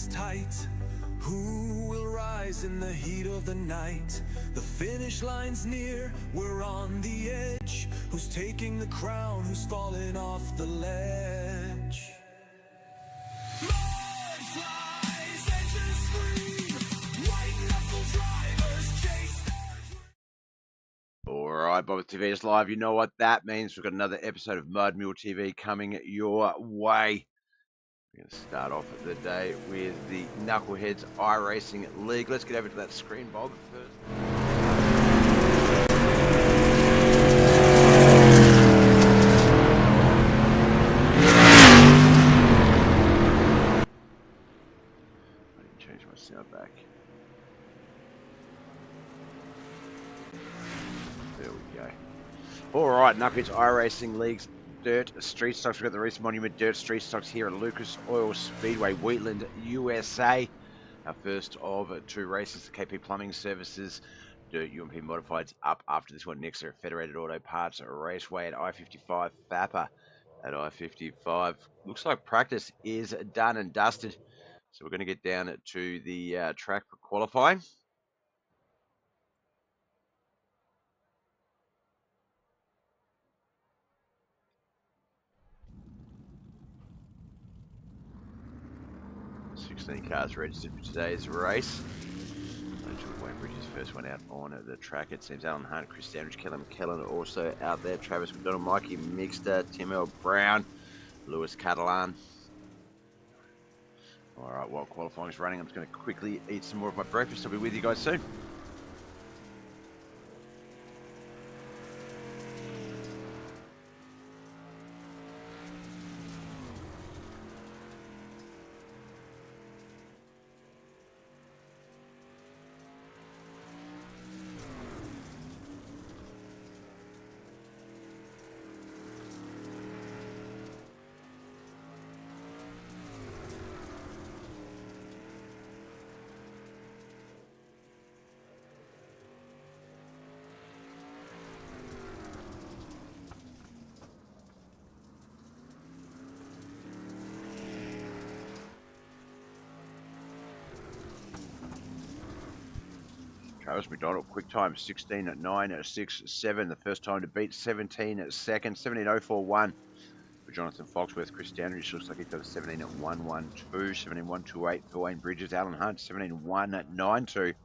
is tight. Who will rise in the heat of the night? The finish line's near, we're on the edge. Who's taking the crown? Who's falling off the ledge? More flies, engines scream. White knuckle drivers chase their dreams. Alright, BobbethTV is live. You know what that means. We've got another episode of Mud Mule TV coming your way. We're going to start off the day with the Knuckleheadz iRacing League. Let's get over to that screen, Bob, first. I didn't change my sound back. There we go. Alright, Knuckleheadz iRacing League's Dirt Street Stocks. We've got the Reece Monument Dirt Street Stocks here at Lucas Oil Speedway, Wheatland, USA. Our first of two races, the KP Plumbing Services Dirt UMP Modifieds up after this one. Next are Federated Auto Parts Raceway at I-55, FAPA at I-55. Looks like practice is done and dusted. So we're going to get down to the track for qualifying. Cars registered for today's race. Wayne Bridges first one out on the track. It seems Alan Hunt, Chris Sandridge, Kellen McKellen also out there. Travis McDonald, Mikey Mixter, Tim L. Brown, Lewis Catalan. Alright, while qualifying is running, I'm just going to quickly eat some more of my breakfast. I'll be with you guys soon. 'Travis McDonald, quick time 16.967. The first time to beat 17 seconds, 17.041 for Jonathan Foxworth. Chris Standridge looks like he's got a 17.112, 17.128 for Wayne Bridges. Alan Hunt, 17.192. A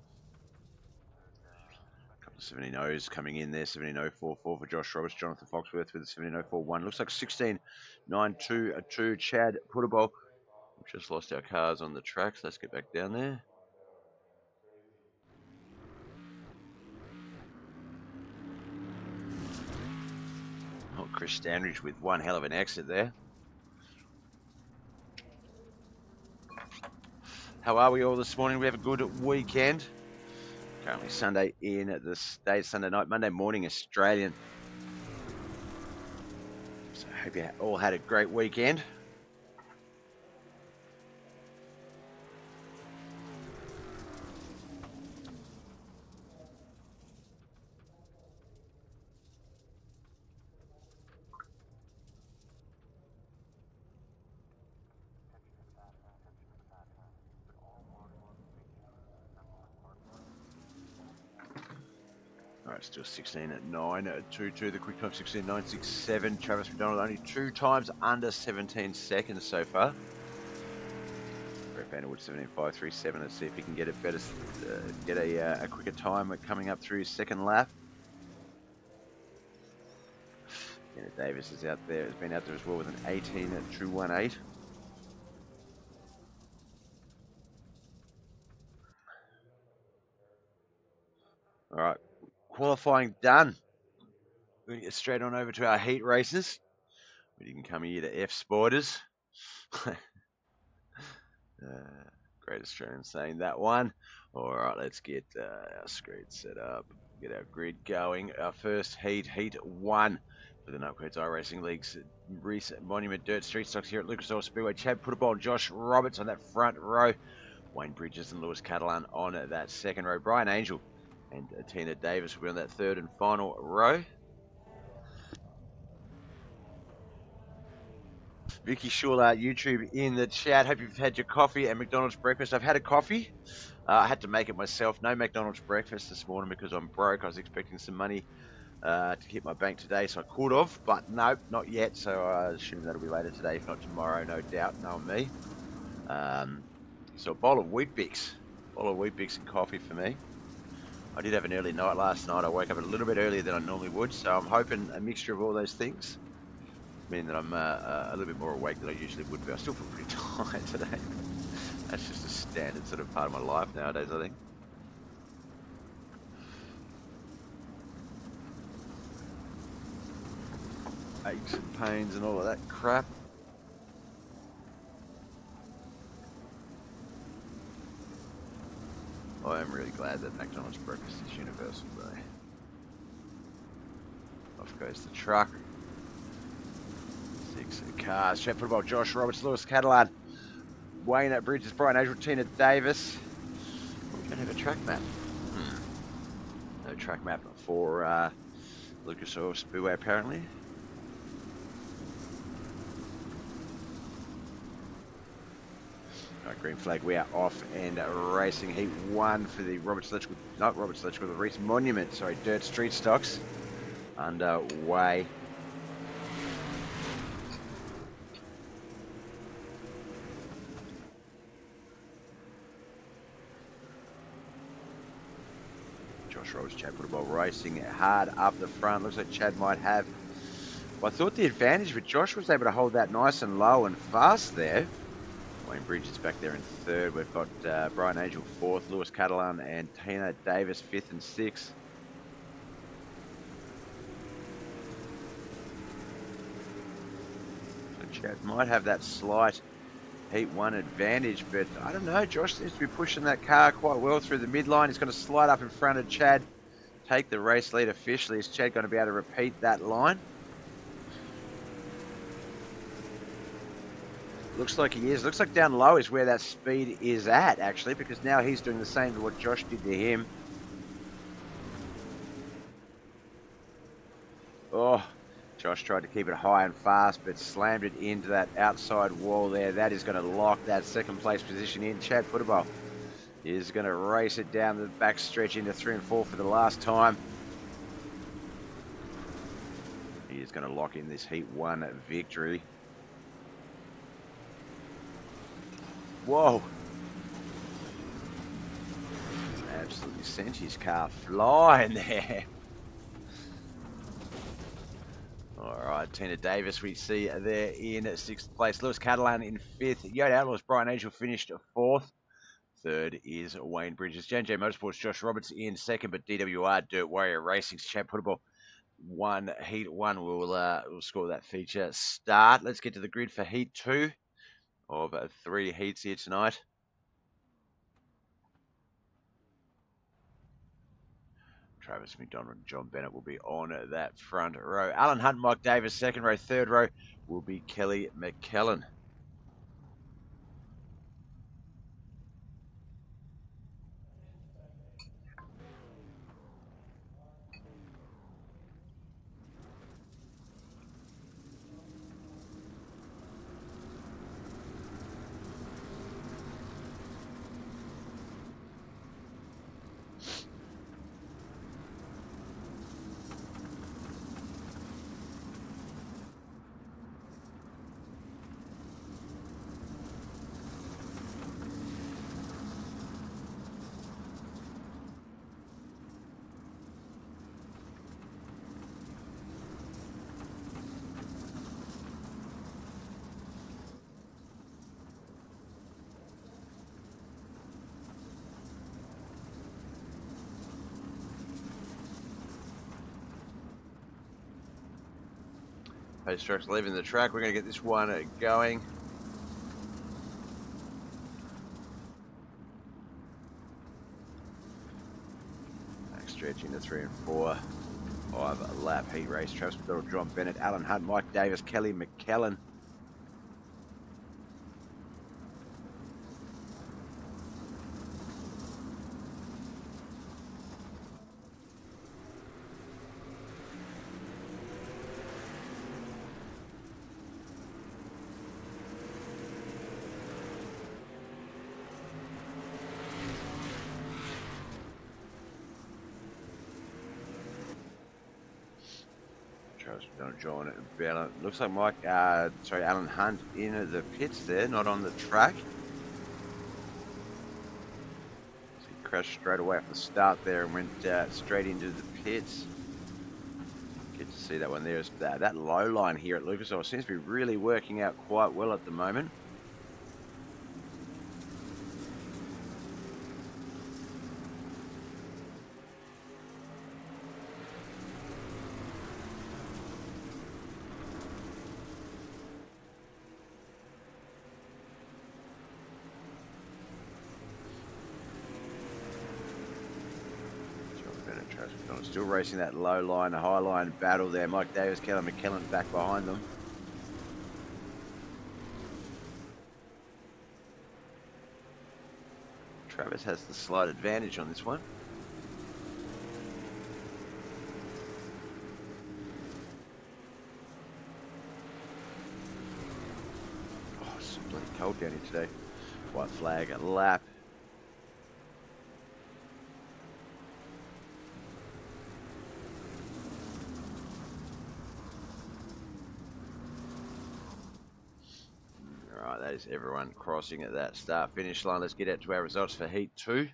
couple of 17.0s coming in there, 17.044 for Josh Roberts. Jonathan Foxworth with a 17.041. Looks like 16.922. Chad Putterball. We've just lost our cars on the track, so let's get back down there. Oh, Chris Standridge with one hell of an exit there. How are we all this morning? We have a good weekend. Currently Sunday in the States, Sunday night, Monday morning Australian. So I hope you all had a great weekend. Alright, still 16.922. The quick time 16.967. Travis McDonald only 2 times under 17 seconds so far. Brett Vanderwood 17.537. Let's see if he can get it better, get a quicker time coming up through his second lap. Kenneth Davis is out there, has been out there as well with an 18.218. Alright. Qualifying done. We're going to get straight on over to our heat races. We didn't come here to F Spoilers. Great Australian saying that one. Alright, let's get our screen set up. Get our grid going. Our first heat, Heat 1 for the Knuckleheadz iRacing League's Reece Monument Dirt Street Stocks here at Lucas Oil Speedway. Chad Putterball and Josh Roberts on that front row. Wayne Bridges and Lewis Catalan on that second row. Brian Angel and Tina Davis will be on that third and final row. Vicky Shula, YouTube in the chat. Hope you've had your coffee and McDonald's breakfast. I've had a coffee. I had to make it myself. No McDonald's breakfast this morning because I'm broke. I was expecting some money to hit my bank today, so I could have, but nope, not yet. So I assume that'll be later today, if not tomorrow, no doubt, knowing me. So a bowl of Weet-Bix. And coffee for me. I did have an early night last night. I woke up a little bit earlier than I normally would, so I'm hoping a mixture of all those things mean that I'm a little bit more awake than I usually would be. I still feel pretty tired today. That's just a standard sort of part of my life nowadays, I think. Aches and pains and all of that crap. I am really glad that McDonald's breakfast is universal today. Off goes the truck. 6 cars. Chat football. Josh Roberts, Lewis Catalan, Wayne at Bridges, Brian Angel, Tina Davis. We don't have a track map. No track map for Lucas Oil Speedway apparently. Green flag, we are off and racing. Heat 1 for the the Reece Monument, sorry, Dirt Street Stocks underway. Josh Roberts, Chad Puttable racing hard up the front. Looks like Chad might have. Well, I thought the advantage, but Josh was able to hold that nice and low and fast there. Wayne Bridges back there in 3rd. We've got Brian Angel 4th, Lewis Catalan and Tina Davis 5th and 6th. So Chad might have that slight Heat 1 advantage, but I don't know. Josh seems to be pushing that car quite well through the midline. He's going to slide up in front of Chad, take the race lead officially. Is Chad going to be able to repeat that line? Looks like he is. Looks like down low is where that speed is at, actually, because now he's doing the same to what Josh did to him. Oh, Josh tried to keep it high and fast, but slammed it into that outside wall there. That is going to lock that 2nd place position in. Chad Puttable is going to race it down the back stretch into 3 and 4 for the last time. He is going to lock in this Heat 1 victory. Whoa. Absolutely sent his car flying there. Alright, Tina Davis we see there in 6th place. Lewis Catalan in 5th. Yoda Outlaws, Brian Angel finished 4th. 3rd is Wayne Bridges. J&J Motorsports, Josh Roberts in 2nd, but DWR Dirt Warrior Racing's Chad Puttable Heat 1 will score that feature start. Let's get to the grid for Heat 2 of 3 heats here tonight. Travis McDonald and John Bennett will be on that front row. Alan Hunt, Mike Davis, 2nd row. 3rd row will be Kelly McKellen. Pace trucks leaving the track. We're going to get this one going. Back stretch into 3 and 4. 5-lap heat race. Travis McDonald, John Bennett, Alan Hunt, Mike Davis, Kelly McKellen. Travis McDonald, John Bella. Looks like Alan Hunt in the pits there, not on the track. So he crashed straight away off the start there and went straight into the pits. Get to see that one there. That low line here at Lucas Oil seems to be really working out quite well at the moment. Still racing that low line, high line battle there. Mike Davis, Kellen McKellen back behind them. Travis has the slight advantage on this one. Oh, it's so bloody cold down here today. White flag, a lap. Alright, that is everyone crossing at that start finish line. Let's get out to our results for Heat 2.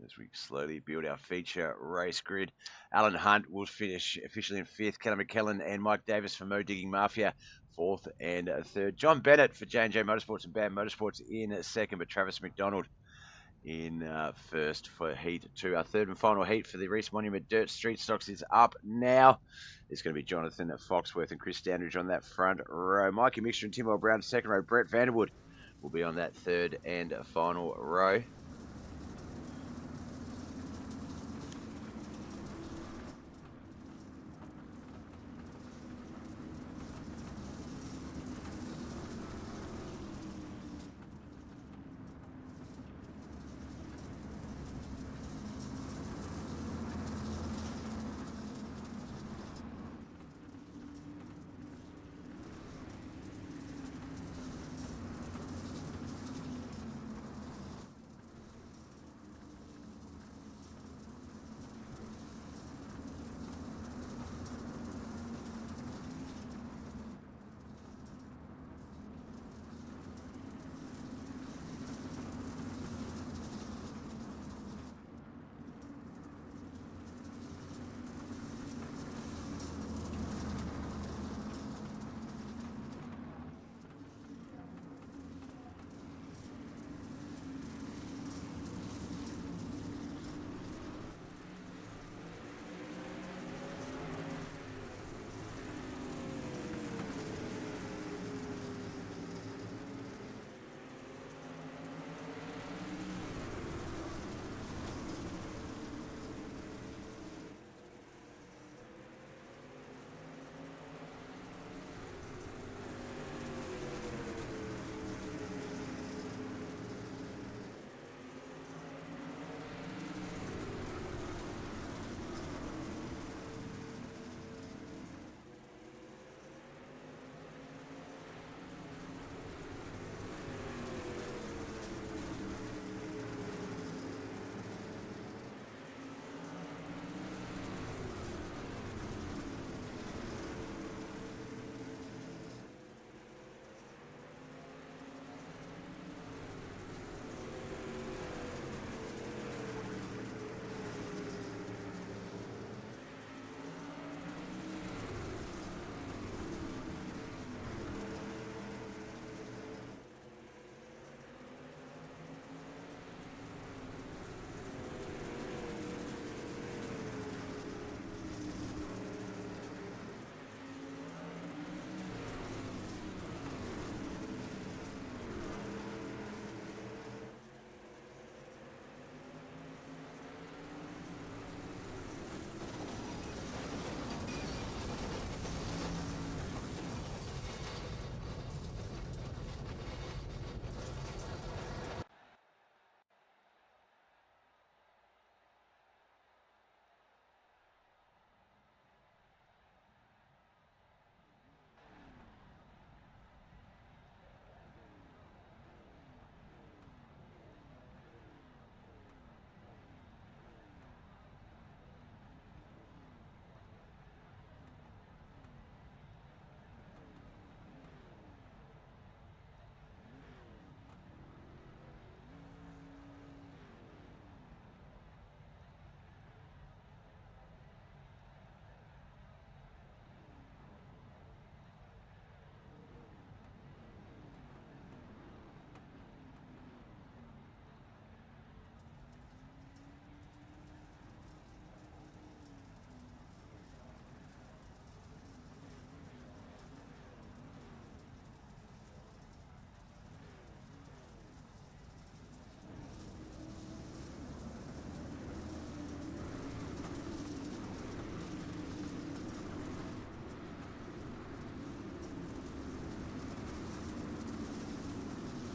As we slowly build our feature race grid. Alan Hunt will finish officially in 5th. Callum McKellen and Mike Davis for Mo Digging Mafia 4th and 3rd. John Bennett for J&J Motorsports and BAM Motorsports in 2nd, but Travis McDonald in 1st for Heat 2. Our 3rd and final heat for the Reece Monument Dirt Street Stocks is up now. It's going to be Jonathan Foxworth and Chris Standridge on that front row. Mikey Mixture and Tim L. Brown 2nd row. Brett Vanderwood will be on that 3rd and final row.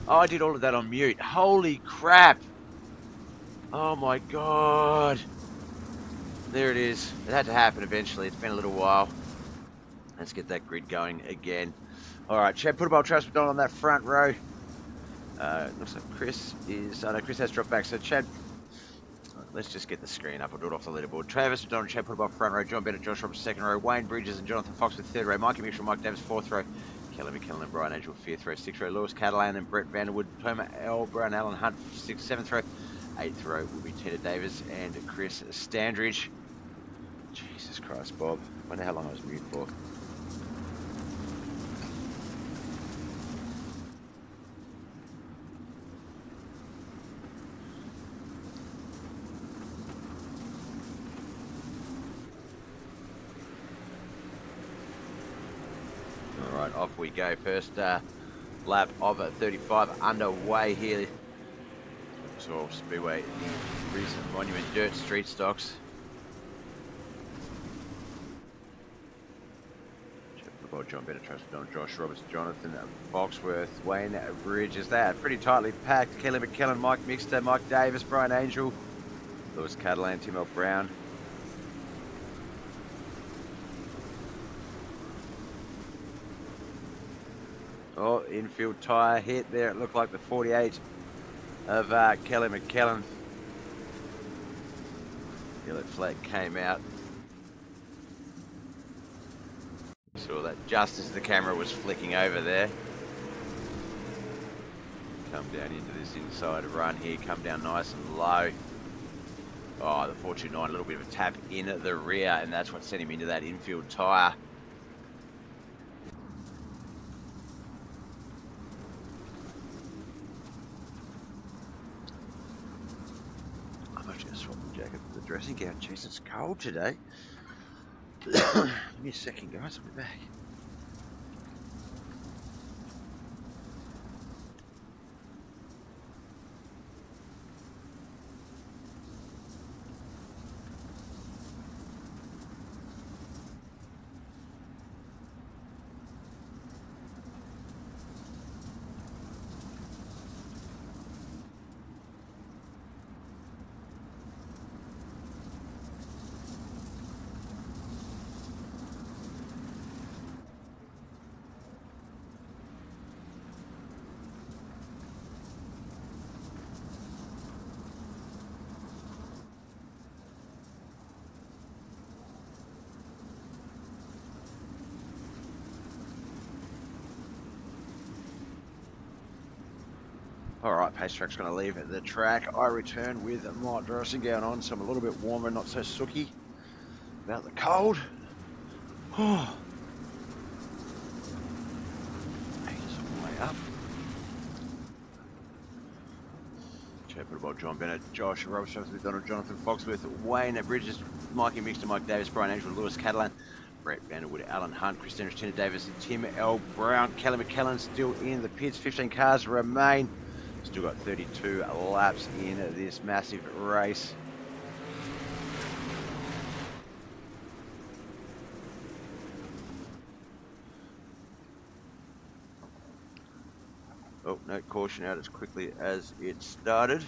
Oh, I did all of that on mute. Holy crap. Oh my god. There it is. It had to happen eventually. It's been a little while. Let's get that grid going again. Alright, Chad, put a bolt Travis McDonald on that front row. Looks like Chris is... Oh no, Chris has dropped back. So Chad, let's just get the screen up. I'll do it off the leaderboard. Travis McDonald, Chad, put a bolt front row. John Bennett, Josh Roberts, second row. Wayne Bridges and Jonathan Fox with third row. Mikey Mitchell, Mike Davis, fourth row. Kelly McKellen and Brian Angel, fifth row. Sixth row, Lewis Catalan and Brett Vanderwood. Toma L. Brown, Alan Hunt, sixth, seventh row. Eighth row will be Tina Davis and Chris Standridge. Jesus Christ, Bob. I wonder how long I was mute for. Alright, off we go. First lap of 35 underway here. So Speedway, Reece Monument Dirt Street Stocks. John Bennett, Josh Roberts, Jonathan Foxworth, Wayne Bridges. That pretty tightly packed. Kelly McKellen, Mike Mixter, Mike Davis, Brian Angel, Lewis Catalan, Tim L. Brown. Oh, infield tyre hit there. It looked like the 48 of Kelly McKellen. Yellow flag came out. Saw that just as the camera was flicking over there. Come down into this inside run here. Come down nice and low. Oh, the 429, a little bit of a tap in the rear, and that's what sent him into that infield tyre. I'm actually going to swap the jacket for the dressing gown. Jeez, it's cold today. Give me a second, guys. I'll be back. Alright, pace track's going to leave the track. I return with my dressing gown on, so I'm a little bit warmer, not so sooky about the cold. Oh. Ages all the way up. Shepherd about John Bennett, Josh Roberts, McDonald, Jonathan Foxworth, Wayne Bridges, Mikey Mixter, Mike Davis, Brian Angel, Lewis Catalan, Brett Vanderwood, Alan Hunt, Chris Dennis, Tina Davis, and Tim L. Brown. Kelly McKellen still in the pits. 15 cars remain. Still got 32 laps in this massive race. Oh, no caution out as quickly as it started.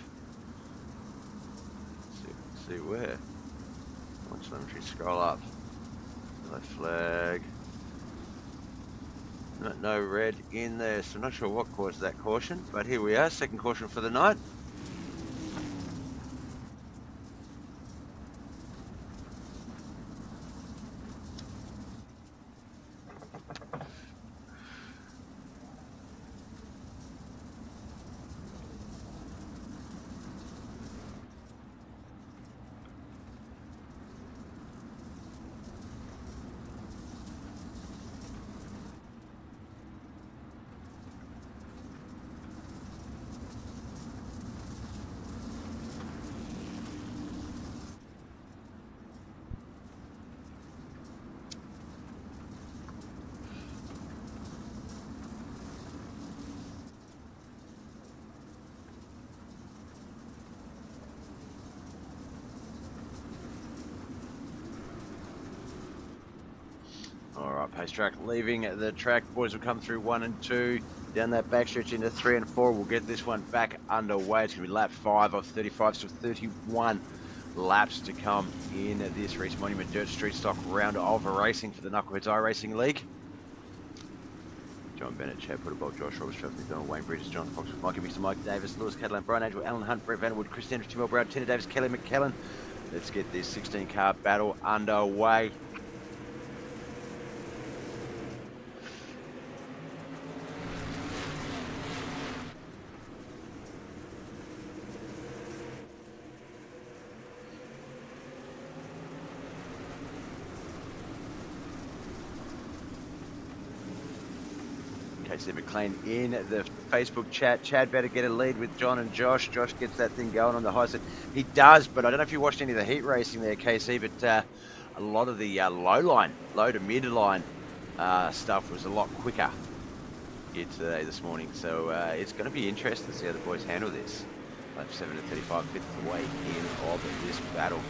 Let's see where. Watch telemetry scroll up. Yellow flag. No red in there, so I'm not sure what caused that caution, but here we are, second caution for the night. Alright, pace track leaving the track. Boys will come through 1 and 2. Down that backstretch into 3 and 4. We'll get this one back underway. It's going to be lap 5 of 35, so 31 laps to come in this Reece Monument Dirt Street Stock round of racing for the Knuckleheadz iRacing League. John Bennett, Chad Putterbolt, Josh Roberts, Travis McDonald, Wayne Bridges, John Fox, Mikey Mixer, Mike Davis, Lewis Catalan, Brian Angel, Alan Hunt, Brett Vanderwood, Chris Andrews, Tim Brown, Tina Davis, Kelly McKellen. Let's get this 16-car battle underway. Casey McLean in the Facebook chat. Chad better get a lead with John and Josh. Josh gets that thing going on the high side. He does, but I don't know if you watched any of the heat racing there, KC, but a lot of the low to mid-line stuff was a lot quicker here today, this morning. So it's going to be interesting to see how the boys handle this. Lap 7 to 35, fifth way in of this battle.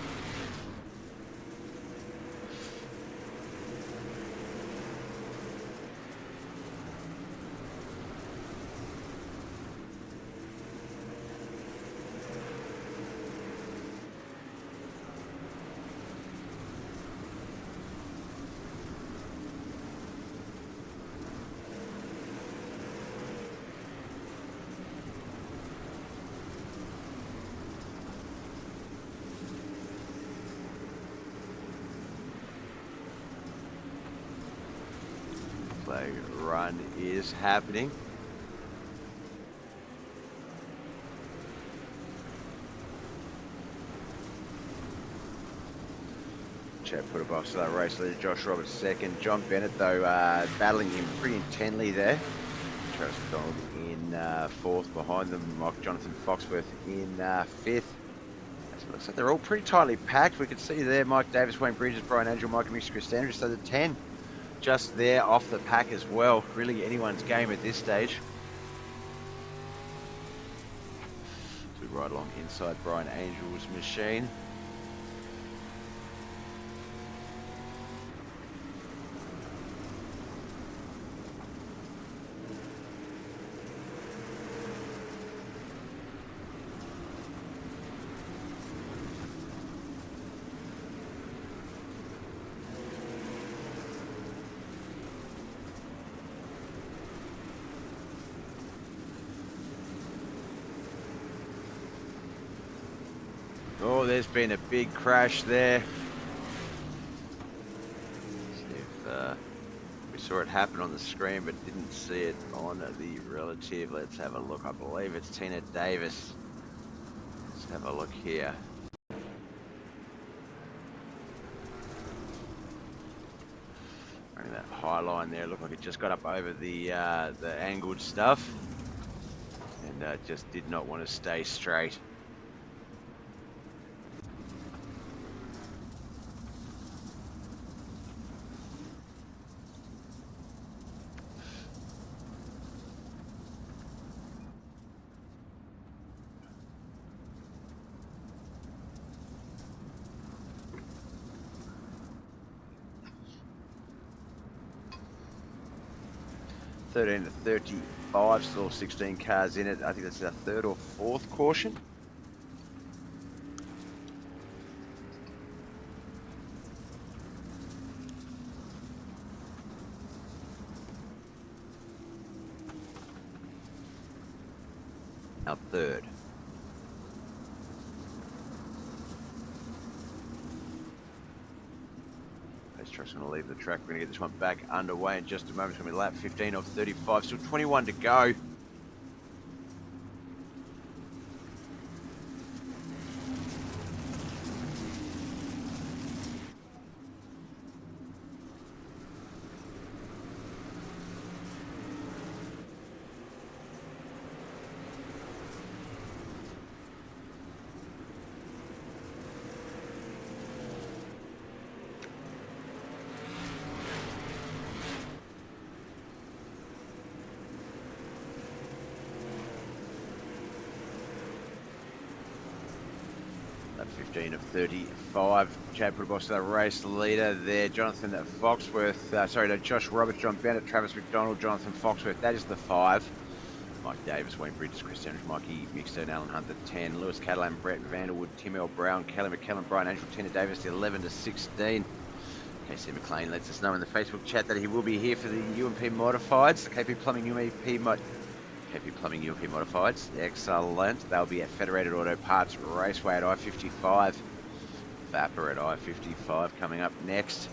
Flag run is happening. Chad Putterbox to that race leader, Josh Roberts second. John Bennett, though, battling him pretty intently there. Travis McDonald in fourth behind them. Jonathan Foxworth in fifth. So it looks like they're all pretty tightly packed. We can see there Mike Davis, Wayne Bridges, Brian Angel, Mike Mix, Chris Andrews. So the 10 just there off the pack as well. Really anyone's game at this stage. So we ride along inside Brian Angel's machine. Oh, there's been a big crash there. See if we saw it happen on the screen, but didn't see it on the relative. Let's have a look. I believe it's Tina Davis. Let's have a look here. Running that high line there. Looked like it just got up over the angled stuff, and just did not want to stay straight. (13 to 35), still 16 cars in it. I think that's our third or fourth caution. Our third. Truck's going to leave the track. We're going to get this one back underway in just a moment. It's going to be lap 15 of 35. Still 21 to go. Lap 15 of 35. Chad Putterboss to the race leader there. Jonathan Foxworth, Josh Roberts, John Bennett, Travis McDonald, Jonathan Foxworth. That is the 5. Mike Davis, Wayne Bridges, Chris Sanders, Mikey Mixter, and Alan Hunt, the 10. Lewis Catalan, Brett Vanderwood, Tim L. Brown, Kelly McKellen, Brian Angel, Tina Davis, the 11 to 16. KC McLean lets us know in the Facebook chat that he will be here for the UMP Modifieds, the KP Plumbing UMP Modifieds. Excellent. They'll be at Federated Auto Parts Raceway at I-55. Vapor at I-55 coming up next.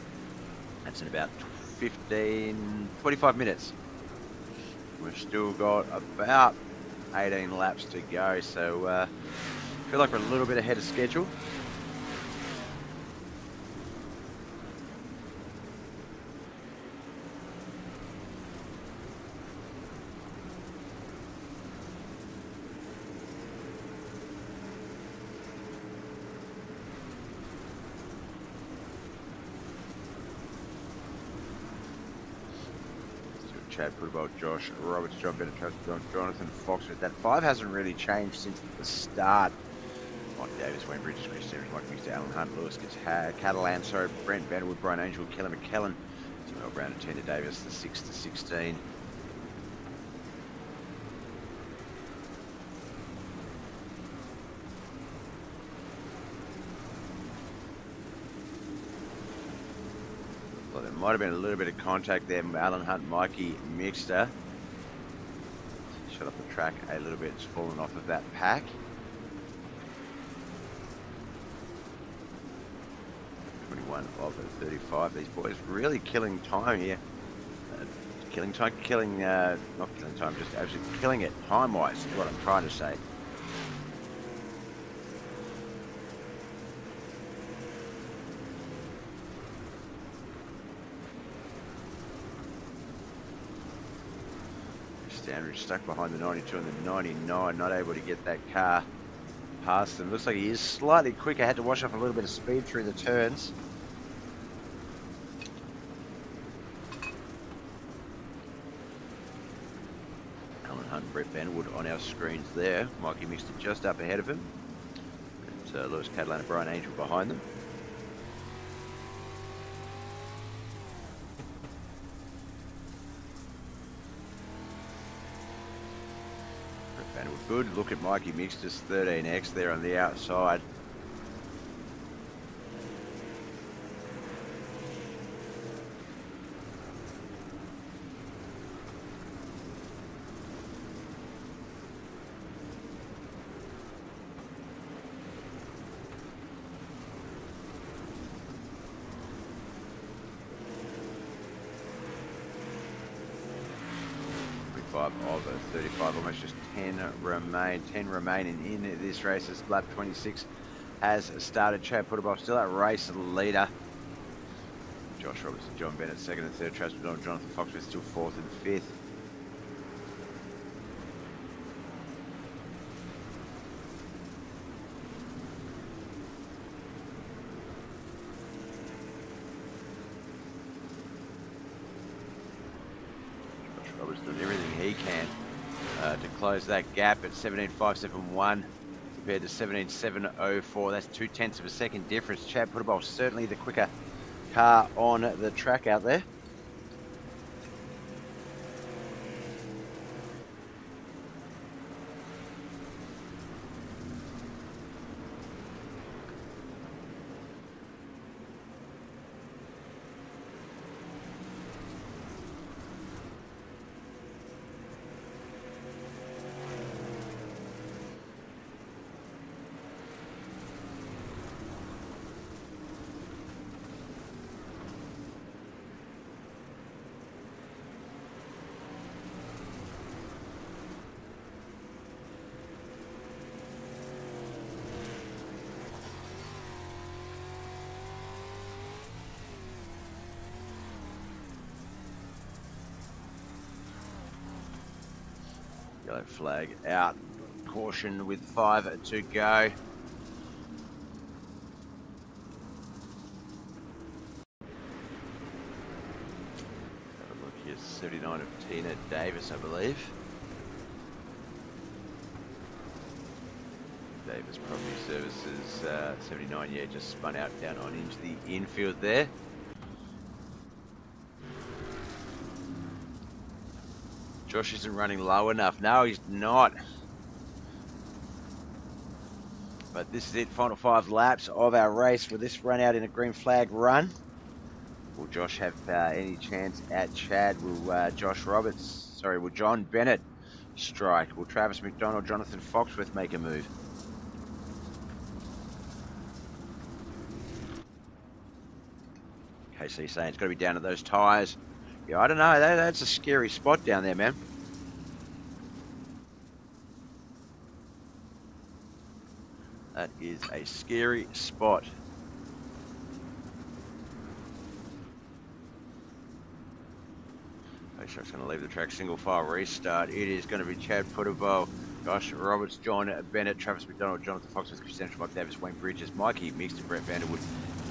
That's in about 25 minutes. We've still got about 18 laps to go, so I feel like we're a little bit ahead of schedule. Chad Putterbolt, Josh Roberts, John Bennett, Jonathan Foxworth. That 5 hasn't really changed since the start. Mike Davis, Wayne Bridges, Chris Sanders, Mike Mixter, Alan Hunt, Lewis Catalan, Brent Vanderwood, Brian Angel, Kelly McKellen, Tim L. Brown and Tina Davis, the 6 to 16. Well, there might have been a little bit of contact there. Alan Hunt, Mikey Mixter. Shut up the track a little bit. It's fallen off of that pack. 21 of the 35. These boys really killing time here. Not killing time, just absolutely killing it time-wise is what I'm trying to say. Standard stuck behind the 92 and the 99, not able to get that car past them. Looks like he is slightly quicker, had to wash off a little bit of speed through the turns. Alan Hunt and Brett Vanderwood on our screens there. Mikey Mixter just up ahead of him. And Lewis Catalan and Brian Angel behind them. Good look at Mikey Mixter's 13X there on the outside. Of 35, almost just 10 remaining in this race as lap 26 has started. Chad Putterboff still at race leader. Josh Roberts and John Bennett second and third. Travis McDonald, Jonathan Foxworth still fourth and fifth. Roberts doing everything he can to close that gap at 17.571 compared to 17.704. That's 0.2 of a second difference. Chad Putterbolt certainly the quicker car on the track out there. Yellow flag out. Caution with 5 to go. Have a look here. 79 of Tina Davis, I believe. Davis Property Services, 79, yeah, just spun out down on into the infield there. Josh isn't running low enough. No, he's not. But this is it, final 5 laps of our race for this run out in a green flag run. Will Josh have any chance at Chad? Will will John Bennett strike? Will Travis McDonald, Jonathan Foxworth make a move? KC saying it's got to be down to those tyres. Yeah, I don't know. That's a scary spot down there, man. That is a scary spot. Racetrack's going to leave the track, single file restart. It is going to be Chad Puttabo, Josh Roberts, John Bennett, Travis McDonald, Jonathan Foxworth, Christian Schmuck, Davis, Wayne Bridges, Mikey Mixton, Brett Vanderwood,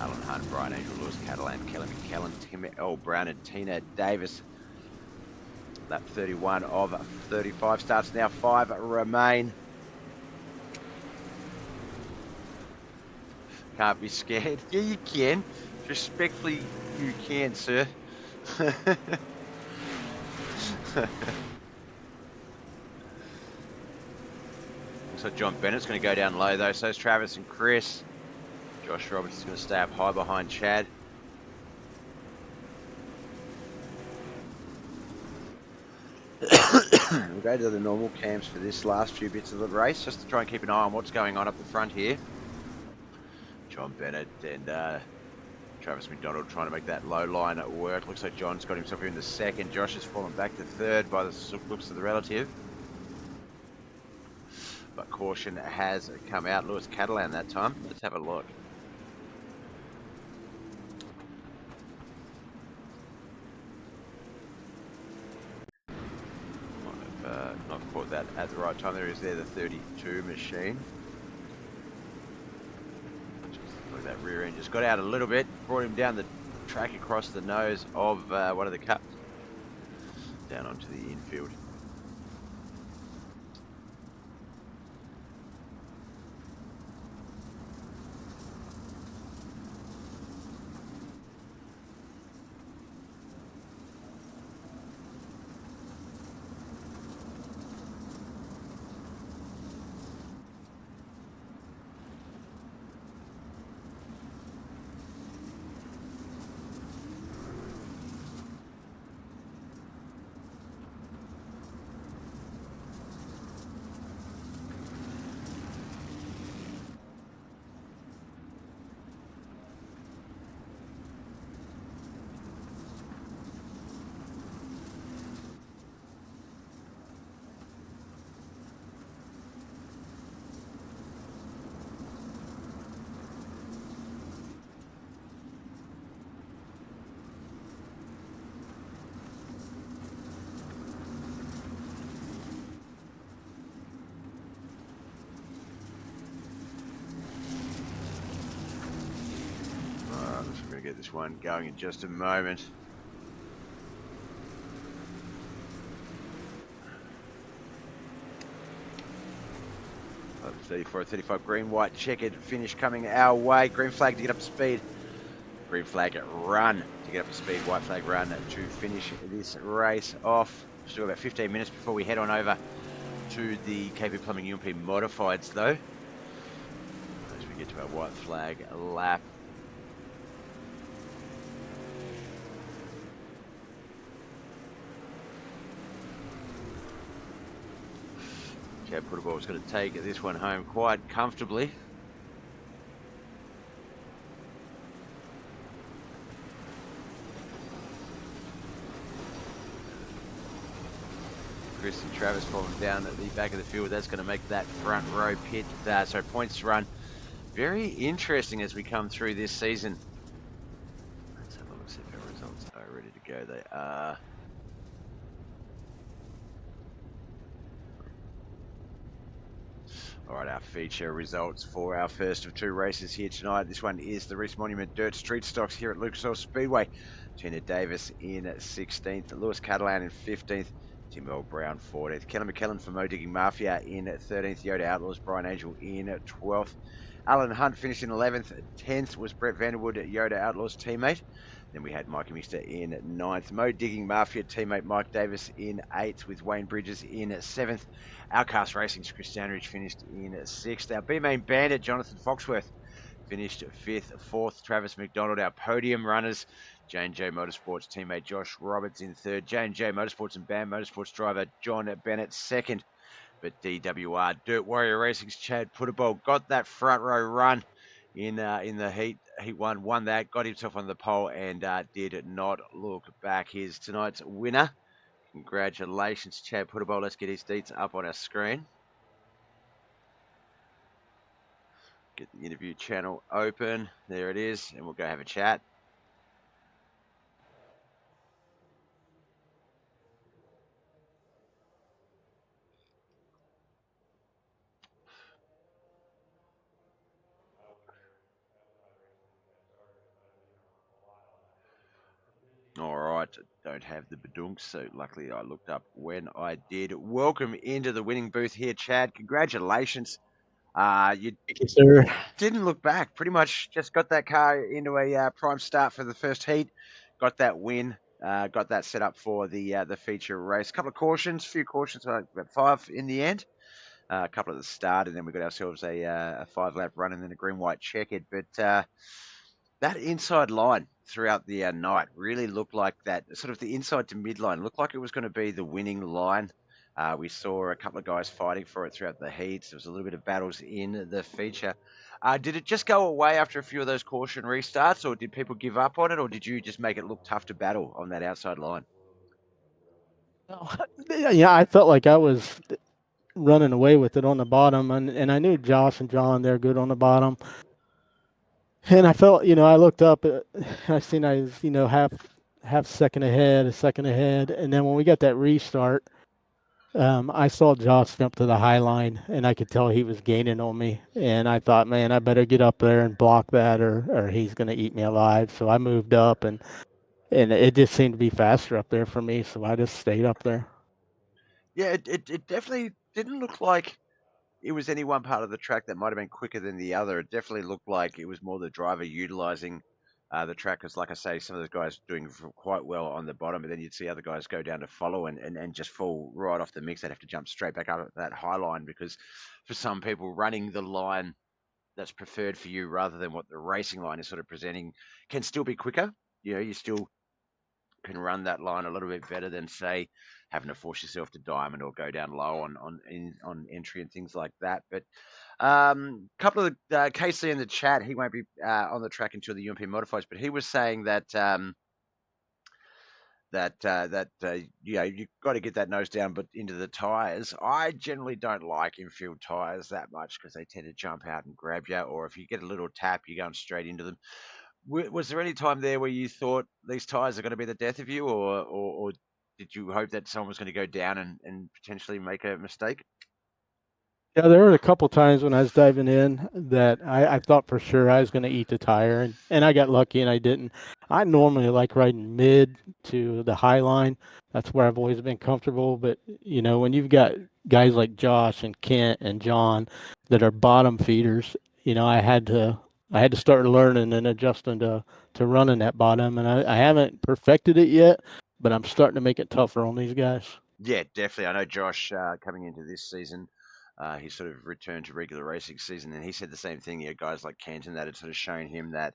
Alan Hunt, Brian Angel, Lewis Catalan, Kelly McKellen, Tim L. Brown, and Tina Davis. Lap 31 of 35 starts now. 5 remain. Can't be scared. Yeah, you can. Respectfully, you can, sir. Looks like John Bennett's going to go down low, though. So is Travis and Chris. Josh Roberts is going to stay up high behind Chad. We'll go to the normal cams for this last few bits of the race, just to try and keep an eye on what's going on up the front here. John Bennett and Travis McDonald trying to make that low line at work. Looks like John's got himself in the second. Josh has fallen back to third by the looks of the relative. But caution has come out. Lewis Catalan that time. Let's have a look. Might have not caught that at the right time. There is there the 32 machine. That rear end just got out a little bit, brought him down the track across the nose of one of the cups, down onto the infield. Get this one going in just a moment. 34, 35, green, white, checkered finish coming our way. Green flag to get up to speed. Green flag run to get up to speed. White flag run to finish this race off. Still about 15 minutes before we head on over to the KP Plumbing UMP Modifieds though. As we get to our white flag lap. Chad Puttabo is going to take this one home quite comfortably. Chris and Travis falling down at the back of the field. That's going to make that front row pit, points run very interesting as we come through this season. Let's have a look, see if our results are ready to go. They are. Alright, our feature results for our first of 2 races here tonight. This one is the Reece Monument Dirt Street Stocks here at Lucas Oil Speedway. Tina Davis in 16th, Lewis Catalan in 15th, Tim Earl Brown 14th. Kelly McKellen for Mo Digging Mafia in 13th. Yoda Outlaws, Brian Angel in 12th. Alan Hunt finished in 11th. 10th was Brett Vanderwood, Yoda Outlaws teammate. Then we had Mikey Mister in 9th. Mo Digging Mafia teammate Mike Davis in 8th, with Wayne Bridges in 7th. Outcast Racing's Chris Standridge finished in 6th. Our B-Main Bandit, Jonathan Foxworth, finished 5th. 4th, Travis McDonald. Our podium runners, J&J Motorsports teammate Josh Roberts in 3rd. J&J Motorsports and BAM Motorsports driver John Bennett 2nd. But DWR Dirt Warrior Racing's Chad Puttable got that front row run in the heat one, won that, got himself on the pole, and did not look back. Here's tonight's winner. Congratulations, Chad Puttable. Let's get his deets up on our screen. Get the interview channel open. There it is, and we'll go have a chat. All right, don't have the badunks, so luckily I looked up when I did. Welcome into the winning booth here, Chad. Congratulations. You Thank you, sir. didn't look back. Pretty much just got that car into a prime start for the first heat. Got that win. Got that set up for the feature race. A couple of cautions, few cautions, about 5 in the end. A couple at the start, and then we got ourselves a 5-lap run and then a green-white checkered. But that inside line throughout the night really looked like that, sort of the inside to midline, looked like it was going to be the winning line. We saw a couple of guys fighting for it throughout the heats. There was a little bit of battles in the feature. Did it just go away after a few of those caution restarts, or did people give up on it, or did you just make it look tough to battle on that outside line? Yeah, I felt like I was running away with it on the bottom, and I knew Josh and John, they're good on the bottom. And I felt, I looked up, I seen I was, half second ahead, a second ahead, and then when we got that restart, I saw Josh jump to the high line, and I could tell he was gaining on me. And I thought, man, I better get up there and block that, or he's going to eat me alive. So I moved up, and it just seemed to be faster up there for me. So I just stayed up there. Yeah, it definitely didn't look like it was any one part of the track that might have been quicker than the other. It definitely looked like it was more the driver utilizing the track, because, like I say, some of the guys doing quite well on the bottom, and then you'd see other guys go down to follow and just fall right off the mix. They'd have to jump straight back up at that high line, because for some people, running the line that's preferred for you rather than what the racing line is sort of presenting can still be quicker. You still can run that line a little bit better than, say, having to force yourself to diamond or go down low on entry and things like that. But couple of KC in the chat, he won't be on the track until the UMP modifies, but he was saying that you've got to get that nose down, but into the tires. I generally don't like infield tires that much, because they tend to jump out and grab you, or if you get a little tap, you're going straight into them. Was there any time there where you thought these tires are going to be the death of you, or did you hope that someone was going to go down and potentially make a mistake? Yeah, there were a couple times when I was diving in that I thought for sure I was going to eat the tire, and I got lucky and I didn't. I normally like riding mid to the high line. That's where I've always been comfortable. But, when you've got guys like Josh and Kent and John that are bottom feeders, I had to start learning and adjusting to running that bottom. And I haven't perfected it yet, but I'm starting to make it tougher on these guys. Yeah, definitely. I know Josh coming into this season, he sort of returned to regular racing season, and he said the same thing. Guys like Canton, that had sort of shown him that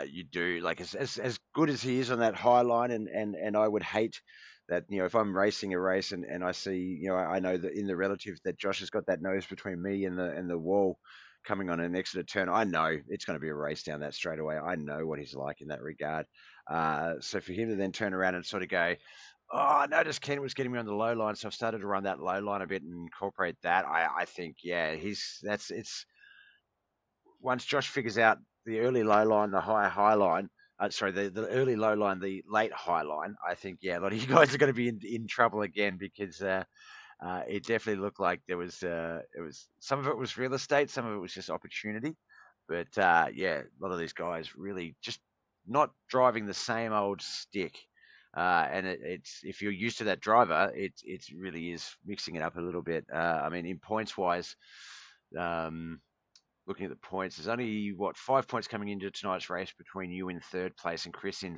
you do, like, as good as he is on that high line, and I would hate that, if I'm racing a race and I see, I know that in the relative that Josh has got that nose between me and the wall coming on an Exeter turn, I know it's going to be a race down that straight away. I know what he's like in that regard. So for him to then turn around and sort of go, oh, I noticed Ken was getting me on the low line, so I've started to run that low line a bit and incorporate that. I think, yeah, it's once Josh figures out the early low line, the high line, the early low line, the late high line, I think, yeah, a lot of you guys are going to be in trouble again, because it definitely looked like it was some of it was real estate, some of it was just opportunity. But yeah, a lot of these guys really just not driving the same old stick And it's if you're used to that driver, it really is mixing it up a little bit. I mean, in points wise, um, looking at the points, there's only 5 points coming into tonight's race between you in third place and Chris in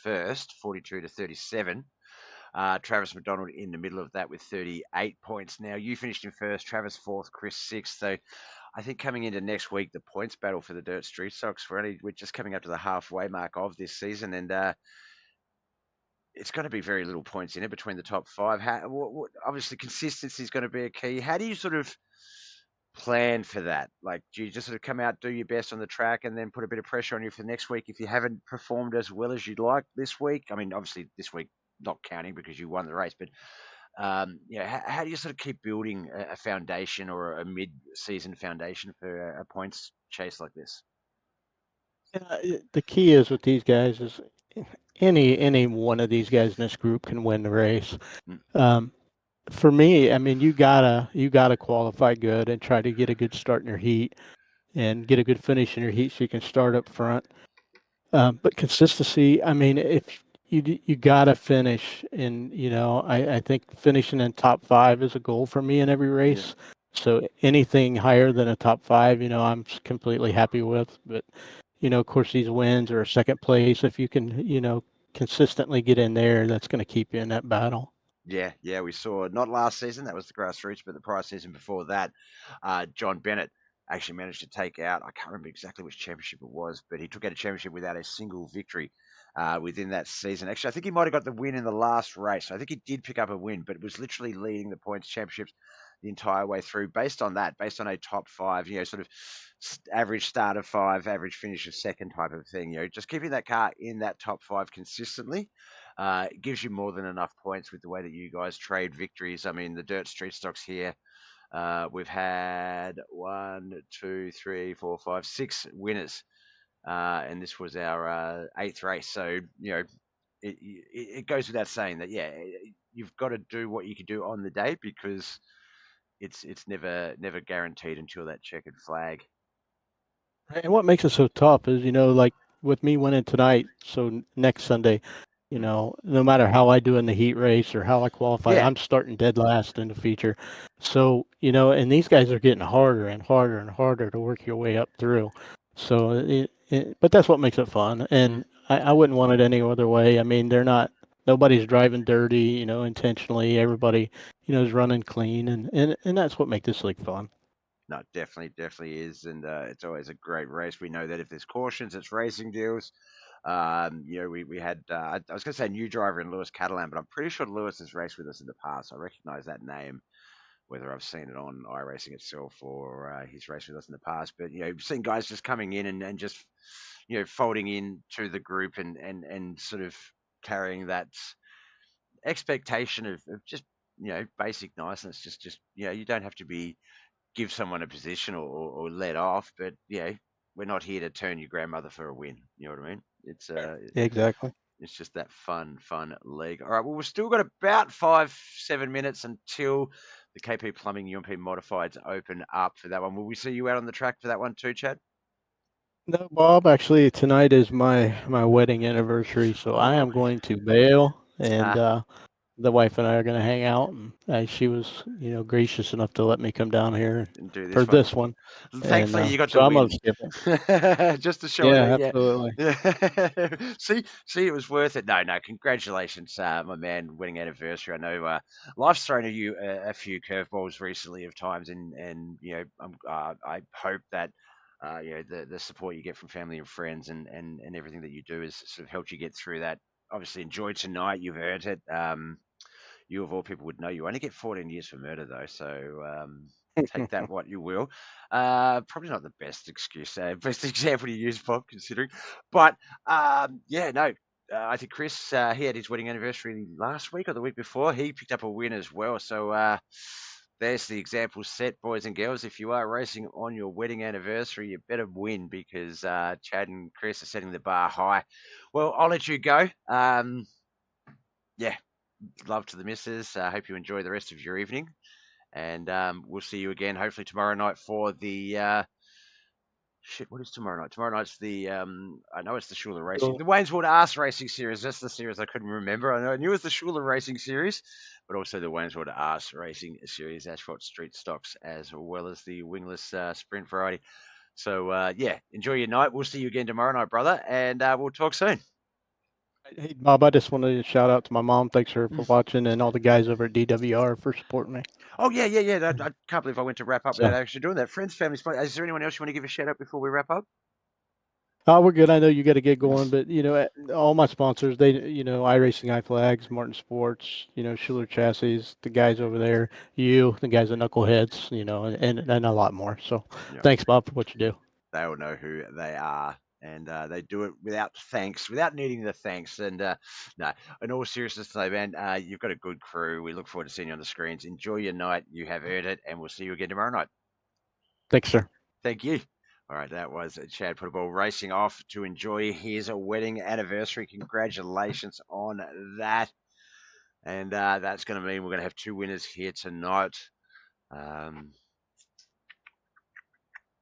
first, 42 to 37. Travis McDonald in the middle of that with 38 points. Now you finished in first, Travis fourth, Chris sixth. So I think coming into next week, the points battle for the Dirt Street Stocks, we're just coming up to the halfway mark of this season, and it's going to be very little points in it between the top five. Obviously, consistency is going to be a key. How do you sort of plan for that? Like, do you just sort of come out, do your best on the track, and then put a bit of pressure on you for next week if you haven't performed as well as you'd like this week? I mean, obviously, this week not counting because you won the race, but how do you sort of keep building a foundation or a mid-season foundation for a points chase like this? The key is with these guys is any one of these guys in this group can win the race. Mm. For me, I mean, you gotta qualify good and try to get a good start in your heat and get a good finish in your heat so you can start up front. But consistency, I mean, if you gotta finish in, I think finishing in top 5 is a goal for me in every race. So anything higher than a top 5, I'm completely happy with. But of course, these wins or a second place, if you can, consistently get in there, that's going to keep you in that battle. Yeah, we saw not last season, that was the grassroots, but the prior season before that, John Bennett actually managed to take out, I can't remember exactly which championship it was, but he took out a championship without a single victory within that season. Actually, I think he might have got the win in the last race. I think he did pick up a win, but was literally leading the points championships the entire way through based on that, based on a top 5, sort of average start of 5, average finish of second type of thing. Just keeping that car in that top 5 consistently. It gives you more than enough points with the way that you guys trade victories. I mean, the Dirt Street Stocks here, we've had 1, 2, 3, 4, 5, 6 winners, and this was our 8th race. So it goes without saying that you've got to do what you can do on the day because it's never guaranteed until that checkered flag. And what makes it so tough is, like with me winning tonight, so next Sunday, no matter how I do in the heat race or how I qualify, Yeah, I'm starting dead last in the feature. So, and these guys are getting harder and harder and harder to work your way up through. So, but that's what makes it fun. And I wouldn't want it any other way. I mean, nobody's driving dirty, intentionally. Everybody, is running clean. And that's what makes this league fun. no, definitely is, and it's always a great race. We know that if there's cautions, it's racing deals. We had I was going to say a new driver in Lewis Catalan, but I'm pretty sure Lewis has raced with us in the past. I recognise that name, whether I've seen it on iRacing itself or he's raced with us in the past. But we've seen guys just coming in and just folding in to the group and sort of carrying that expectation of just basic niceness. Just you don't have to give someone a position or let off, but we're not here to turn your grandmother for a win. You know what I mean? It's Exactly. it's just that fun league. All right, well, we've still got about 5-7 minutes until the KP Plumbing UMP Modifieds open up for that one. Will we see you out on the track for that one too, Chad? No, Bob, actually tonight is my wedding anniversary, so I am going to bail and the wife and I are going to hang out and she was, gracious enough to let me come down here and do for this one. this one. Thankfully, And you got to so I'm win. going to skip it. Just to show Yeah, it. absolutely. Yeah. See, it was worth it. No, congratulations, my man, wedding anniversary. I know life's thrown at you a few curveballs recently of times, and I hope that the support you get from family and friends and everything that you do has sort of helped you get through that. Obviously, enjoy tonight. You've earned it. You of all people would know you only get 14 years for murder, though. So take that what you will. Probably not the best excuse, best example to use, Bob, considering. But no. I think Chris, he had his wedding anniversary last week or the week before. He picked up a win as well. So there's the example set, boys and girls. If you are racing on your wedding anniversary, you better win because Chad and Chris are setting the bar high. Well, I'll let you go. Love to the missus. Hope you enjoy the rest of your evening. And we'll see you again hopefully tomorrow night for the Shit, what is tomorrow night? Tomorrow night's the I know it's the Schuler Racing, So, the Wayne's World Arse Racing Series. That's the series I couldn't remember. I knew it was the Schuler Racing Series, but also the Wayne's World Arse Racing Series, Asphalt Street Stocks, as well as the wingless sprint variety. So yeah, enjoy your night. We'll see you again tomorrow night, brother, and we'll talk soon. hey, Bob, I just wanted to shout out to my mom. Thanks her for watching, and all the guys over at DWR for supporting me. Oh yeah. I can't believe I went to wrap up without So, actually doing that. Friends, family, is there anyone else you want to give a shout out before we wrap up? we're good. I know you got to get going, but all my sponsors, they, iRacing, iFlags, Martin Sports, Schuler Chassis, the guys over there, the guys at Knuckleheadz, and a lot more. So, Yeah. thanks, Bob, for what you do. They all know who they are, and they do it without thanks, without needing the thanks. And no, in all seriousness today, man, you've got a good crew. We look forward to seeing you on the screens. Enjoy your night. You have earned it, and we'll see you again tomorrow night. Thanks, sir. Thank you. All right, that was Chad Puttable racing off to enjoy his wedding anniversary. Congratulations on that. And that's going to mean we're going to have 2 winners here tonight.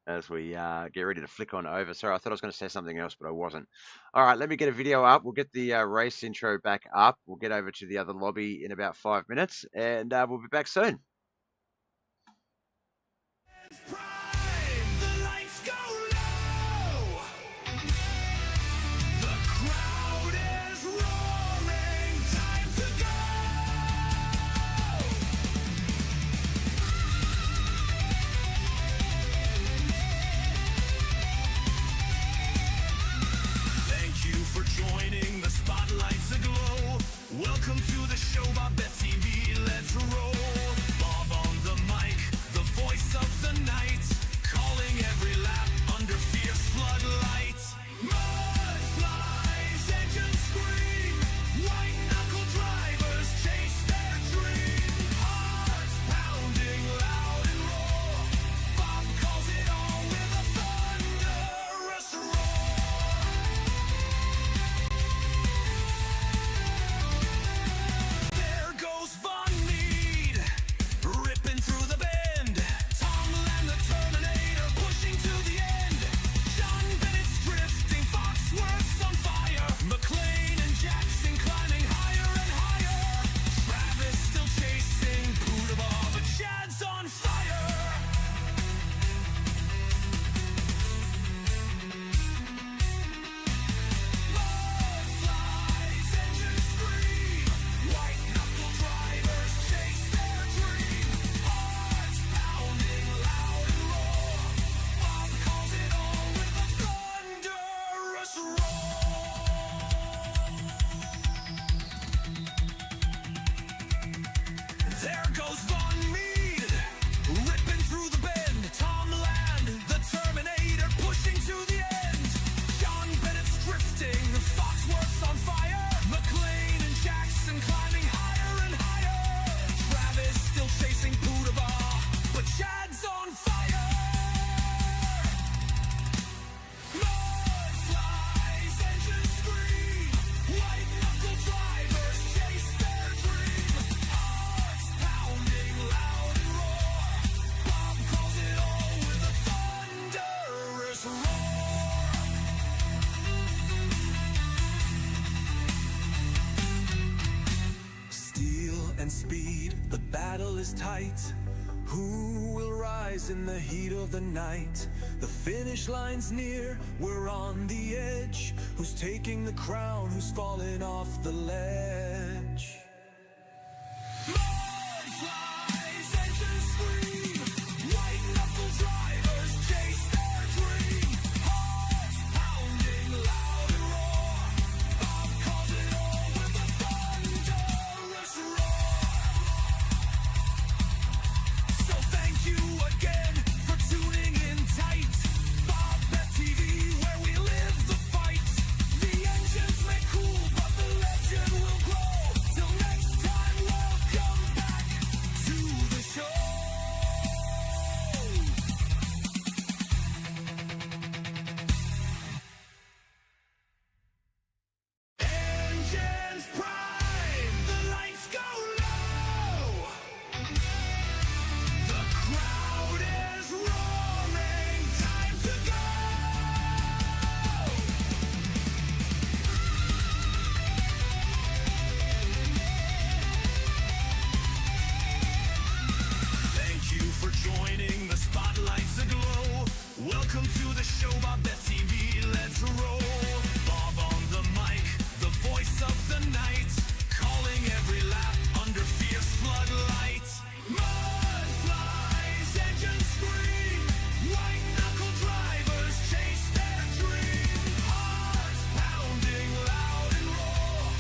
As we get ready to flick on over. Sorry, I thought I was going to say something else, but I wasn't. All right, let me get a video up. We'll get the race intro back up. We'll get over to the other lobby in about 5 minutes, and we'll be back soon. The lights go low. The crowd is roaring. Time to go. Thank you for joining. The spotlight's aglow. Welcome to the show, BobbethTV. Let's roll. Bob on the mic, the voice of the night, calling every lap under fierce floodlights. Mud flies, engines scream, white knuckle drivers chase their dream. Hearts pounding loud and raw. Bob calls it all with a thunderous roar. There goes Von Mead, ripping through the bend. Tom Lamb, the Terminator, pushing to the end. John Bennett's drifting, Foxworth's on fire. McLean and Jackson climbing higher and higher. Travis still chasing Poodaball, but Chad's on fire. Mud flies, engines scream, white knuckle drivers chase their dream. Hearts pounding loud and raw. Bob calls it all with a thunderous roar. There goes Von Mead, ripping through the bend. Tom Land, the Terminator, pushing to the end. John Bennett's drifting, Foxworth's on fire. McLean and Jackson climbing higher and higher. Travis still chasing Poodaball, but Chad's on fire. Mud flies, engines scream, white knuckle drivers chase their dream. Hearts pounding loud and roar. Bob calls it all with a thunderous roar. Steel and speed, the battle is tight. Who will rise in the heat of the night? The finish line's near, we're on the edge. Who's taking the crown? Who's falling off the ledge? Mud flies, engines scream, white knuckle drivers chase their dream. Hearts pounding loud and roar. Bob calls it all with a thunderous roar. So thank you again for tuning in tight. BobbethTV, where we live the fight. The engines may cool, but the legend will grow till Welcome to the show, BobbethTV, let's roll. Bob on the mic, the voice of the night, calling every lap under fierce floodlight. Mud flies, engines scream, white knuckle drivers chase their dream. Hearts pounding loud and raw,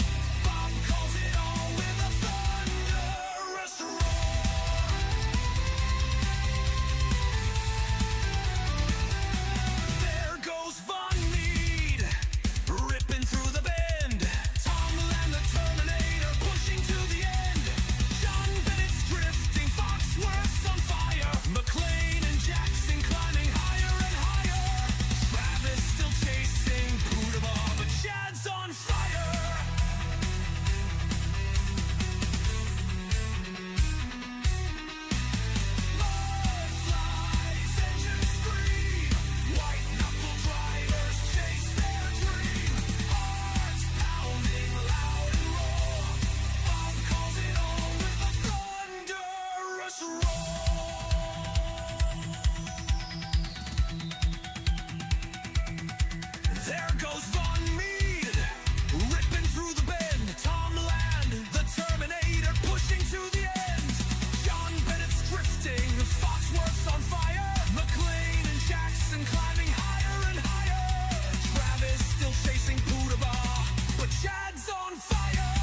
Bob calls it all with a thunderous roar. There goes Von Mead, ripping through the bend. Tom Land, the Terminator, pushing to the end. John Bennett's drifting, Foxworth's on fire. McLean and Jackson climbing higher and higher. Travis still chasing Poudabah, but Chad's on fire. Mud flies, engines scream, white knuckle drivers chase their dream. Hearts pounding loud and raw, Bob calls it all with a thunderous roar. There goes Von Mead, ripping through the bend. Tom Land, the Terminator, pushing to the end. John Bennett's drifting, Foxworth's on fire. McLean and Jackson climbing higher and higher. Travis still chasing Poudabah, but Chad's on fire.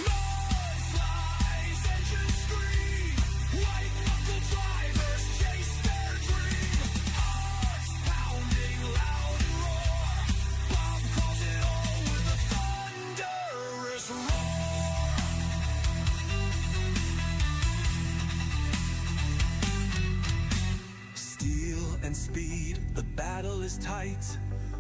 Mud flies, engines scream, white knuckle drivers chase their dream. Hearts pounding loud and roar, Bob calls it all with a thunderous roar. Steel and speed, the battle is tight.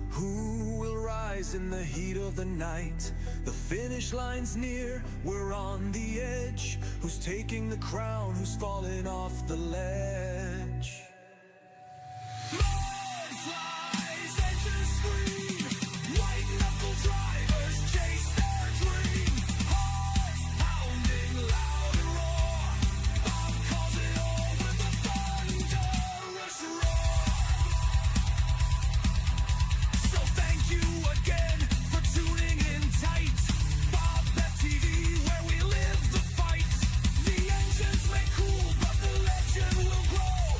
Who will rise in the heat of the night? The finish line's near, we're on the edge. Who's taking the crown? Who's falling off the ledge? Mud flies, engines scream, white knuckle drivers chase their dream. Hearts pounding loud and roar, Bob calls it all with a thunderous roar. So thank you again for tuning in tight. BobbethTV, where we live the fight. The engines may cool, but the legend will grow.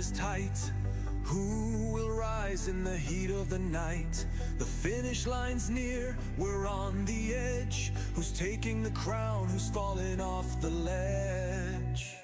is tight. Who will rise in the heat of the night? The finish line's near, we're on the edge. Who's taking the crown? Who's falling off the ledge?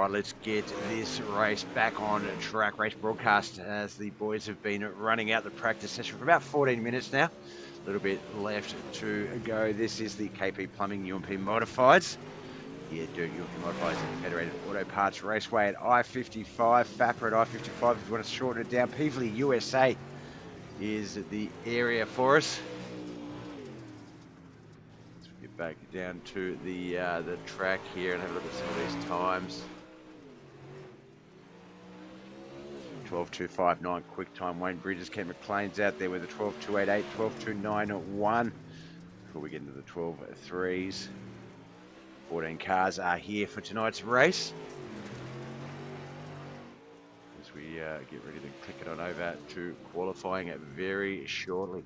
Right, let's get this race back on track. Race broadcast as the boys have been running out the practice session for about 14 minutes now. A little bit left to go. This is the KP Plumbing UMP Modifieds. Yeah, Dirt UMP Modifieds and Federated Auto Parts Raceway at I-55, FAPRA at I-55. If you want to shorten it down, Peevely, USA is the area for us. Let's get back down to the track here and have a look at some of these times. 12.259 quick time. Wayne Bridges, Kent McLean's out there with a 12.288, 12.291 before we get into the 12.3s. 14 cars are here for tonight's race. As we get ready to click it on over to qualifying it very shortly.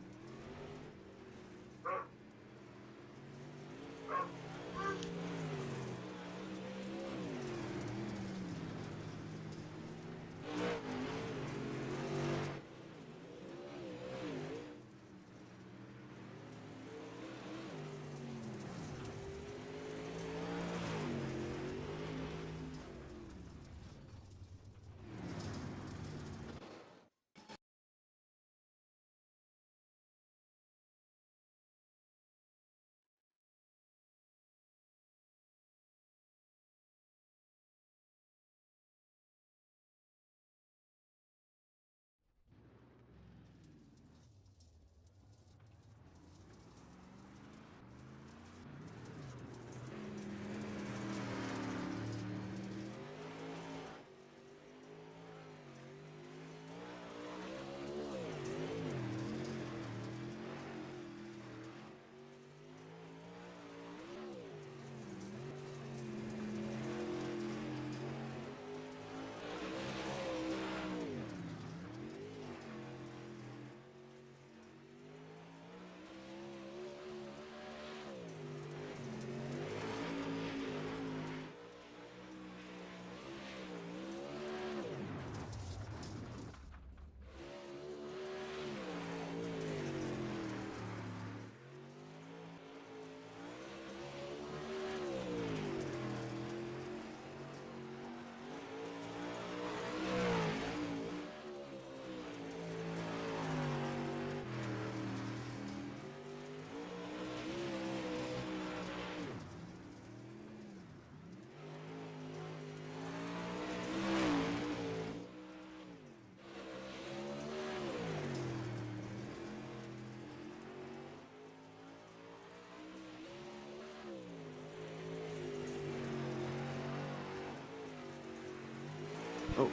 Oh,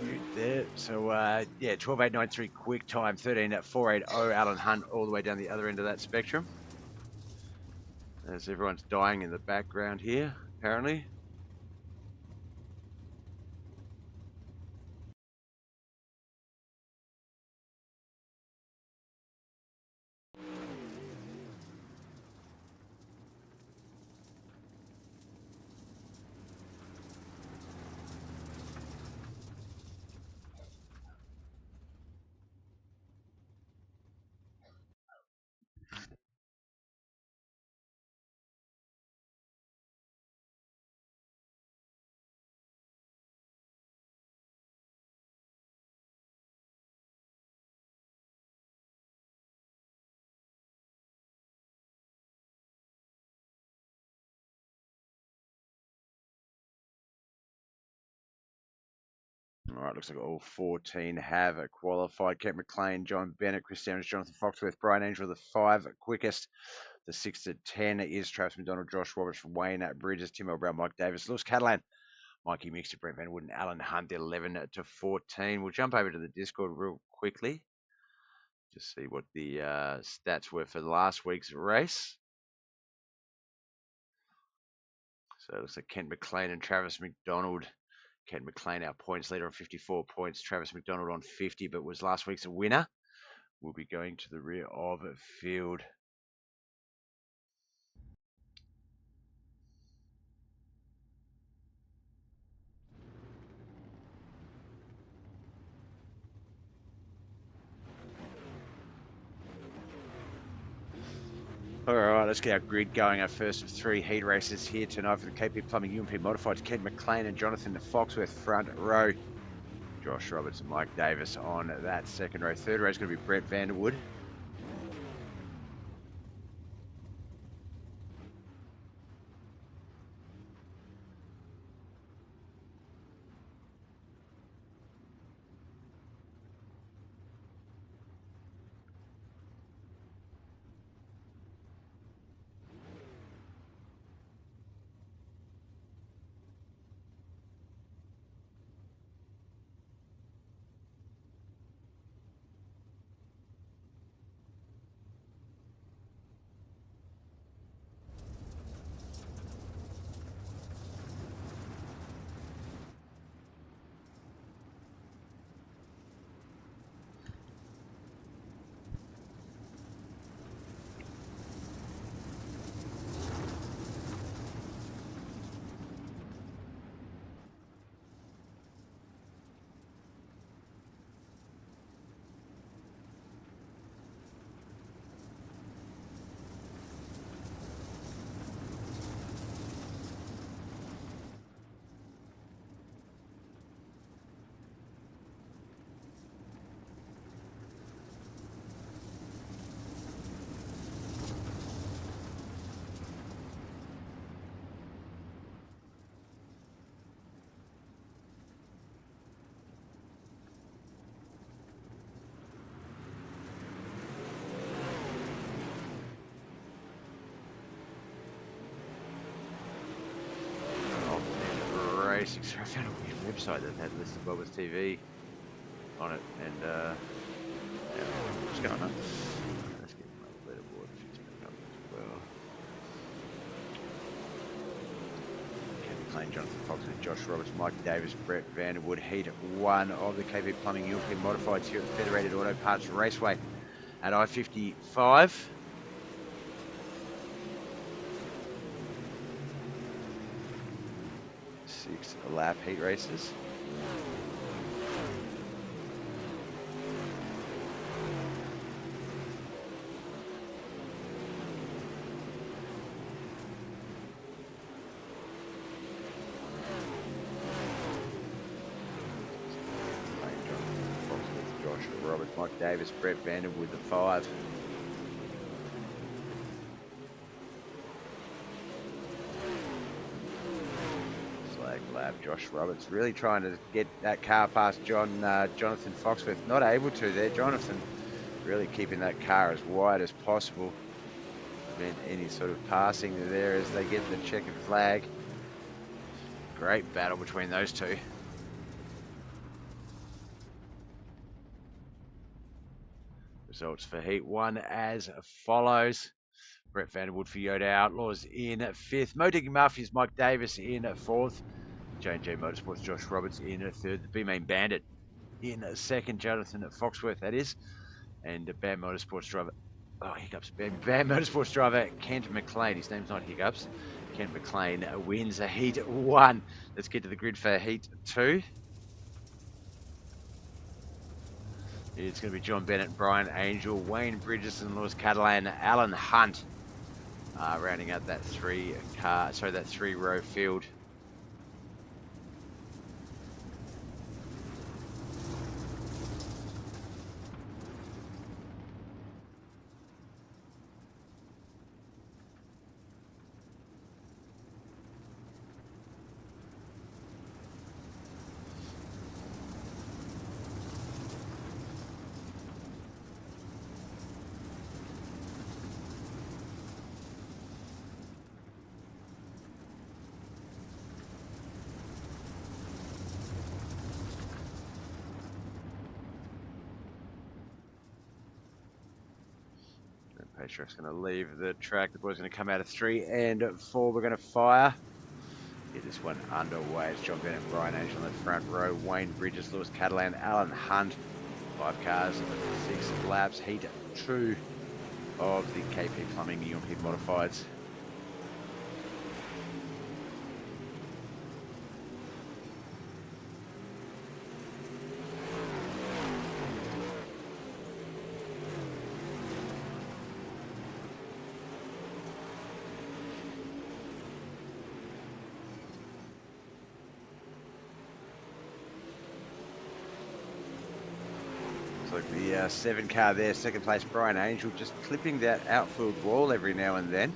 mute there. So, yeah, 12.893 quick time, 13.480 Alan Hunt, all the way down the other end of that spectrum. As everyone's dying in the background here, apparently. All right, looks like all 14 have qualified. Kent McLean, John Bennett, Chris Sanders, Jonathan Foxworth, Brian Angel, the 5 quickest. The 6 to 10 is Travis McDonald, Josh Roberts, Wayne Bridges, Tim Brown, Mike Davis, Lewis Catalan, Mikey Mixer, Brent Van Wooden, Alan Hunt, 11 to 14. We'll jump over to the Discord real quickly. Just see what the stats were for last week's race. So it looks like Kent McLean and Travis McDonald. Kent McLean, our points leader on 54 points. Travis McDonald on 50, but was last week's winner. Will be going to the rear of field. All right, let's get our grid going. Our first of 3 heat races here tonight for the KP Plumbing UMP Modifieds. Ken McLean and Jonathan Foxworth front row. Josh Roberts and Mike Davis on that second row. Third row is going to be Brett Vanderwood. Racing. So I found a weird website that had listed BobbethTV on it, and yeah, what's going on? Let's get my leaderboard fixed back up as well. Ken McLean, Jonathan Foxworth, Josh Roberts, Mike Davis, Brett Vanderwood. Heat 1 of the KP Plumbing European Modifieds here at the Federated Auto Parts Raceway at I-55. Lap heat races. Josh Roberts, Mike Davis, Brett Vanderwood, the 5. Lap Josh Roberts really trying to get that car past Jonathan Foxworth. Not able to there. Jonathan really keeping that car as wide as possible. Prevent any sort of passing there as they get the checkered flag. Great battle between those two. Results for Heat 1 as follows. Brett Vanderwood for Yoda Outlaws in 5th. Mo Digging Mafias, Mike Davis in 4th. J&J Motorsports, Josh Roberts in 3rd. The B-Main Bandit in 2nd. Jonathan Foxworth, that is. And Bam Motorsports driver, Bam Motorsports driver Kent McLean. His name's not Hiccups. Kent McLean wins a Heat 1. Let's get to the grid for Heat 2. It's going to be John Bennett, Brian Angel, Wayne Bridges, and Lewis Catalan, Alan Hunt, rounding out that 3-row field. Patrick's going to leave the track. The boys going to come out of 3 and 4. We're going to fire. Get this one underway. It's John Bennett, Brian Angel in the front row. Wayne Bridges, Lewis Catalan, Alan Hunt. 5 cars, 6 laps. Heat 2 of the KP Plumbing UMP Modifieds. Looks like the 7 car there, second place Brian Angel, just clipping that outfield wall every now and then.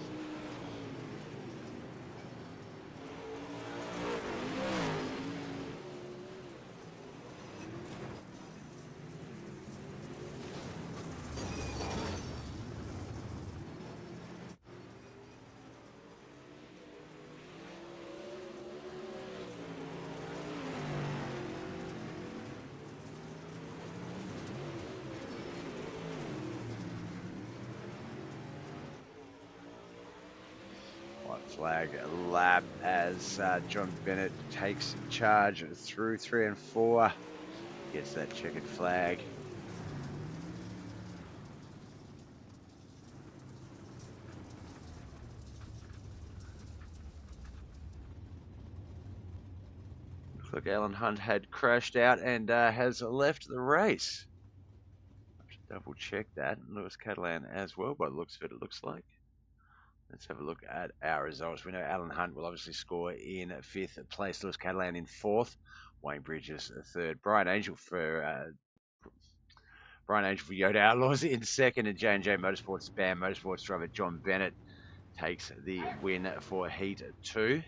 Flag lap as John Bennett takes charge through 3 and 4. Gets that checkered flag. Looks like Alan Hunt had crashed out and has left the race. I should double check that. Lewis Catalan as well, by the looks of it, it looks like. Let's have a look at our results. We know Alan Hunt will obviously score in 5th place, Lewis Catalan in 4th, Wayne Bridges 3rd, Brian Angel for Yoda Outlaws in 2nd, and J&J Motorsports BAM Motorsports driver John Bennett takes the win for Heat 2.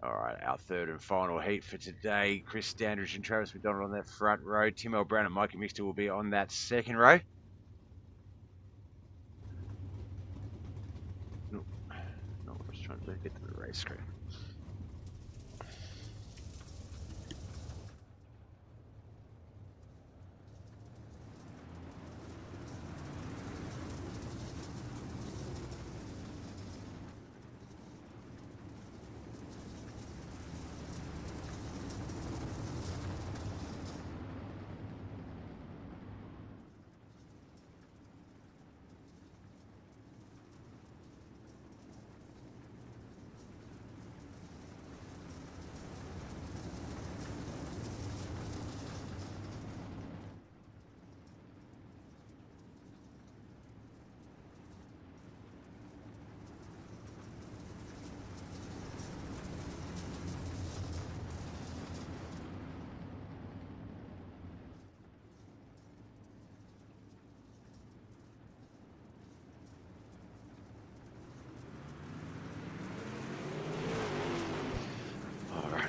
All right, our 3rd and final heat for today. Chris Standridge and Travis McDonald on that front row. Tim L. Brown and Mikey Mixter will be on that 2nd row. No, I was trying to get to the race screen.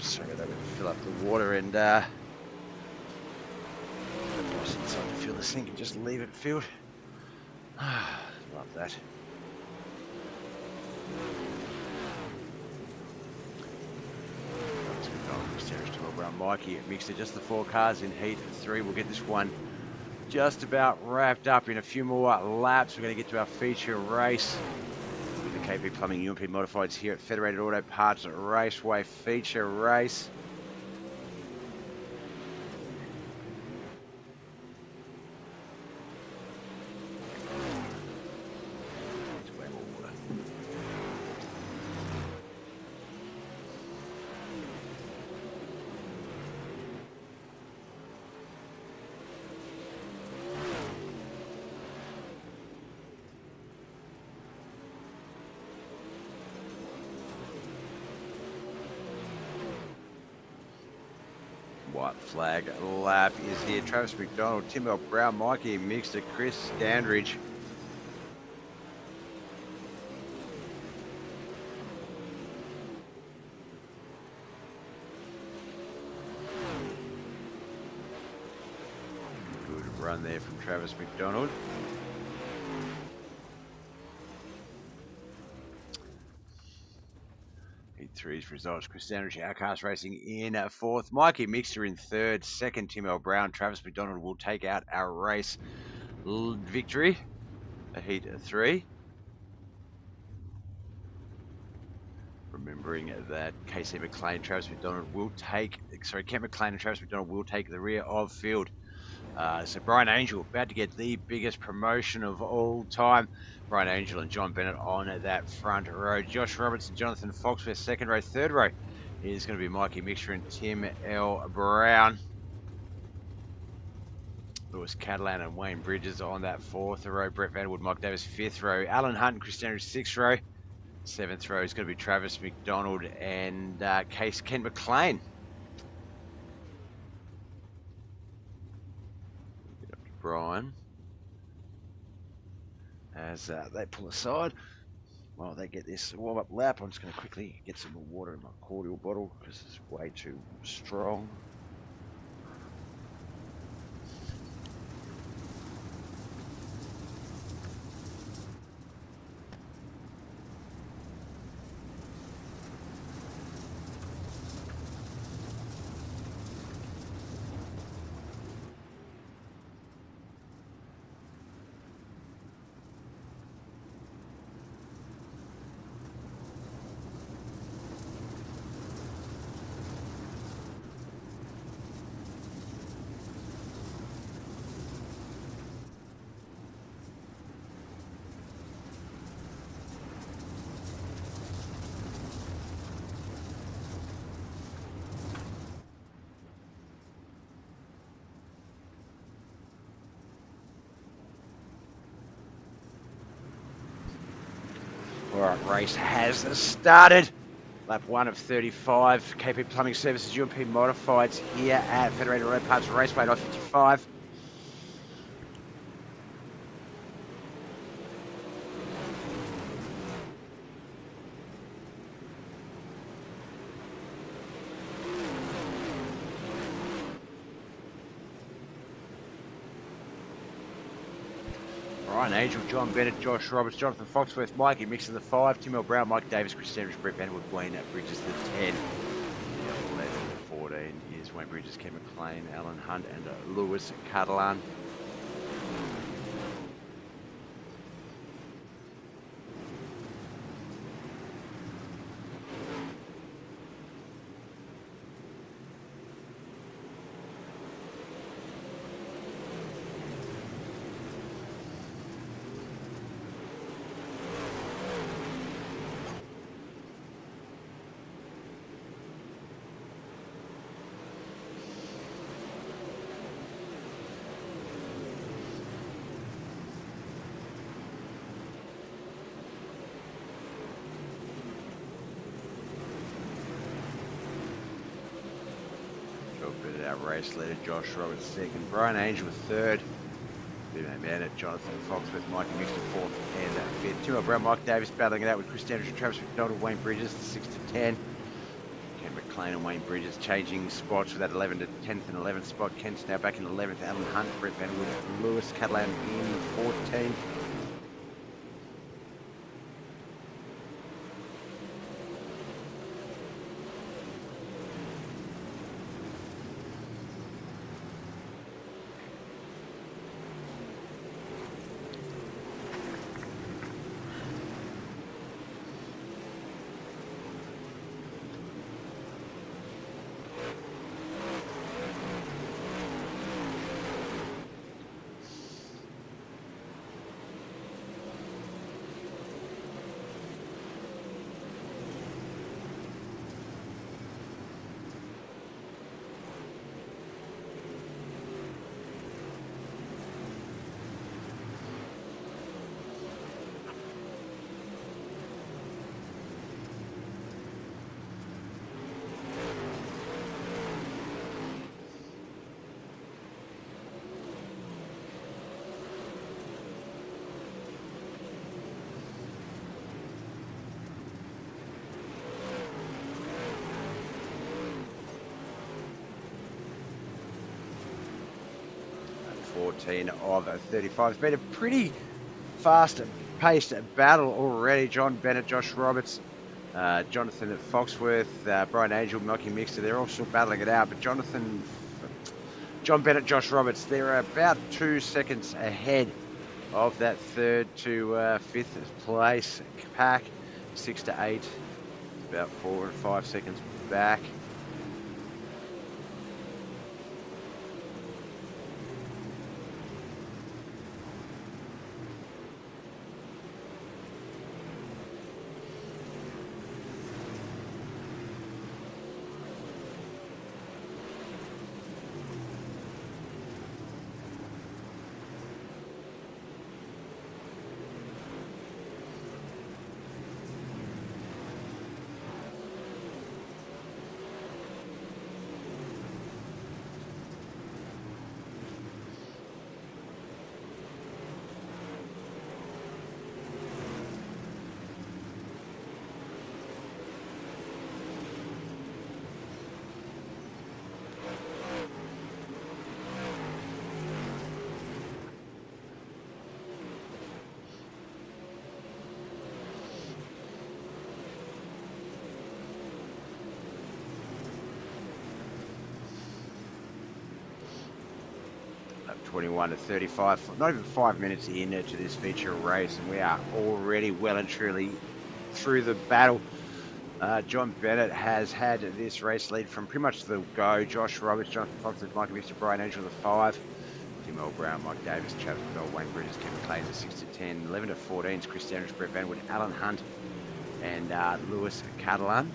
Sorry, they're going to fill up the water and inside to fill the sink and just leave it filled. Love that. Mikey mixed it, just the 4 cars in Heat 3. We'll get this one just about wrapped up in a few more laps. We're going to get to our feature race. The KP Plumbing UMP Modifieds here at Federated Auto Parts Raceway feature race. White flag lap is here. Travis McDonald, Tim L. Brown, Mikey Mixter, Chris Standridge. Good run there from Travis McDonald. Three's results. Chris Standridge, Outcast Racing in 4th. Mikey Mixter in 3rd. 2nd, Tim L. Brown. Travis McDonald will take out our race victory. A Heat 3. Remembering that KC McLean, Travis McDonald will take, Kent McLean and Travis McDonald will take the rear of field. So Brian Angel about to get the biggest promotion of all time. Brian Angel and John Bennett on that front row. Josh Roberts and Jonathan Fox for 2nd row. 3rd row is going to be Mikey Mixter and Tim L. Brown. Lewis Catalan and Wayne Bridges on that 4th row. Brett Vanderwood, Mike Davis 5th row. Alan Hunt and Chris Standridge 6th row. 7th row is going to be Travis McDonald and Kent McLean. Brian. As they pull aside, while they get this warm-up lap, I'm just going to quickly get some more water in my cordial bottle because it's way too strong. Alright, race has started. Lap 1 of 35. KP Plumbing Services UMP Modifieds here at Federated Road Parts Raceway at I-55. Ryan Angel, John Bennett, Josh Roberts, Jonathan Foxworth, Mikey Mixon the 5, Tim L. Brown, Mike Davis, Chris Sanders, Brett Vanderwood, Wayne Bridges the 10. 11, 14 is Wayne Bridges, Ken McLean, Alan Hunt, and Lewis Catalan. Our race leader, Josh Roberts second, Brian Angel third, Bimbo Bennett, Jonathan Foxworth, Mikey Mixon fourth and fifth. Tim L. Brown, Mike Davis battling it out with Chris Sanders and Travis McDonald, Wayne Bridges 6 to 10. Ken McLean and Wayne Bridges changing spots with that 11 to 10th and 11th spot. Kent's now back in 11th. Alan Hunt, Brett Vanderwood, Lewis Catalan in 14. Of 35. It's been a pretty fast-paced battle already. John Bennett, Josh Roberts, Jonathan Foxworth, Brian Angel, Mikey Mixer, they're all still battling it out. But John Bennett, Josh Roberts, they're about 2 seconds ahead of that third to fifth place pack. 6 to 8, about 4 or 5 seconds back. 21 to 35. Not even 5 minutes into this feature race, and we are already well and truly through the battle. John Bennett has had this race lead from pretty much the go. Josh Roberts, Jonathan Fox, Mike Mr. Brian Angel, the 5. Tim Earl Brown, Mike Davis, Travis Bell, Wayne Bridges, Kevin Clayton, the 6 to 10. 11 to 14 is Chris Daniels, Brett Van Wood, Alan Hunt, and Lewis Catalan.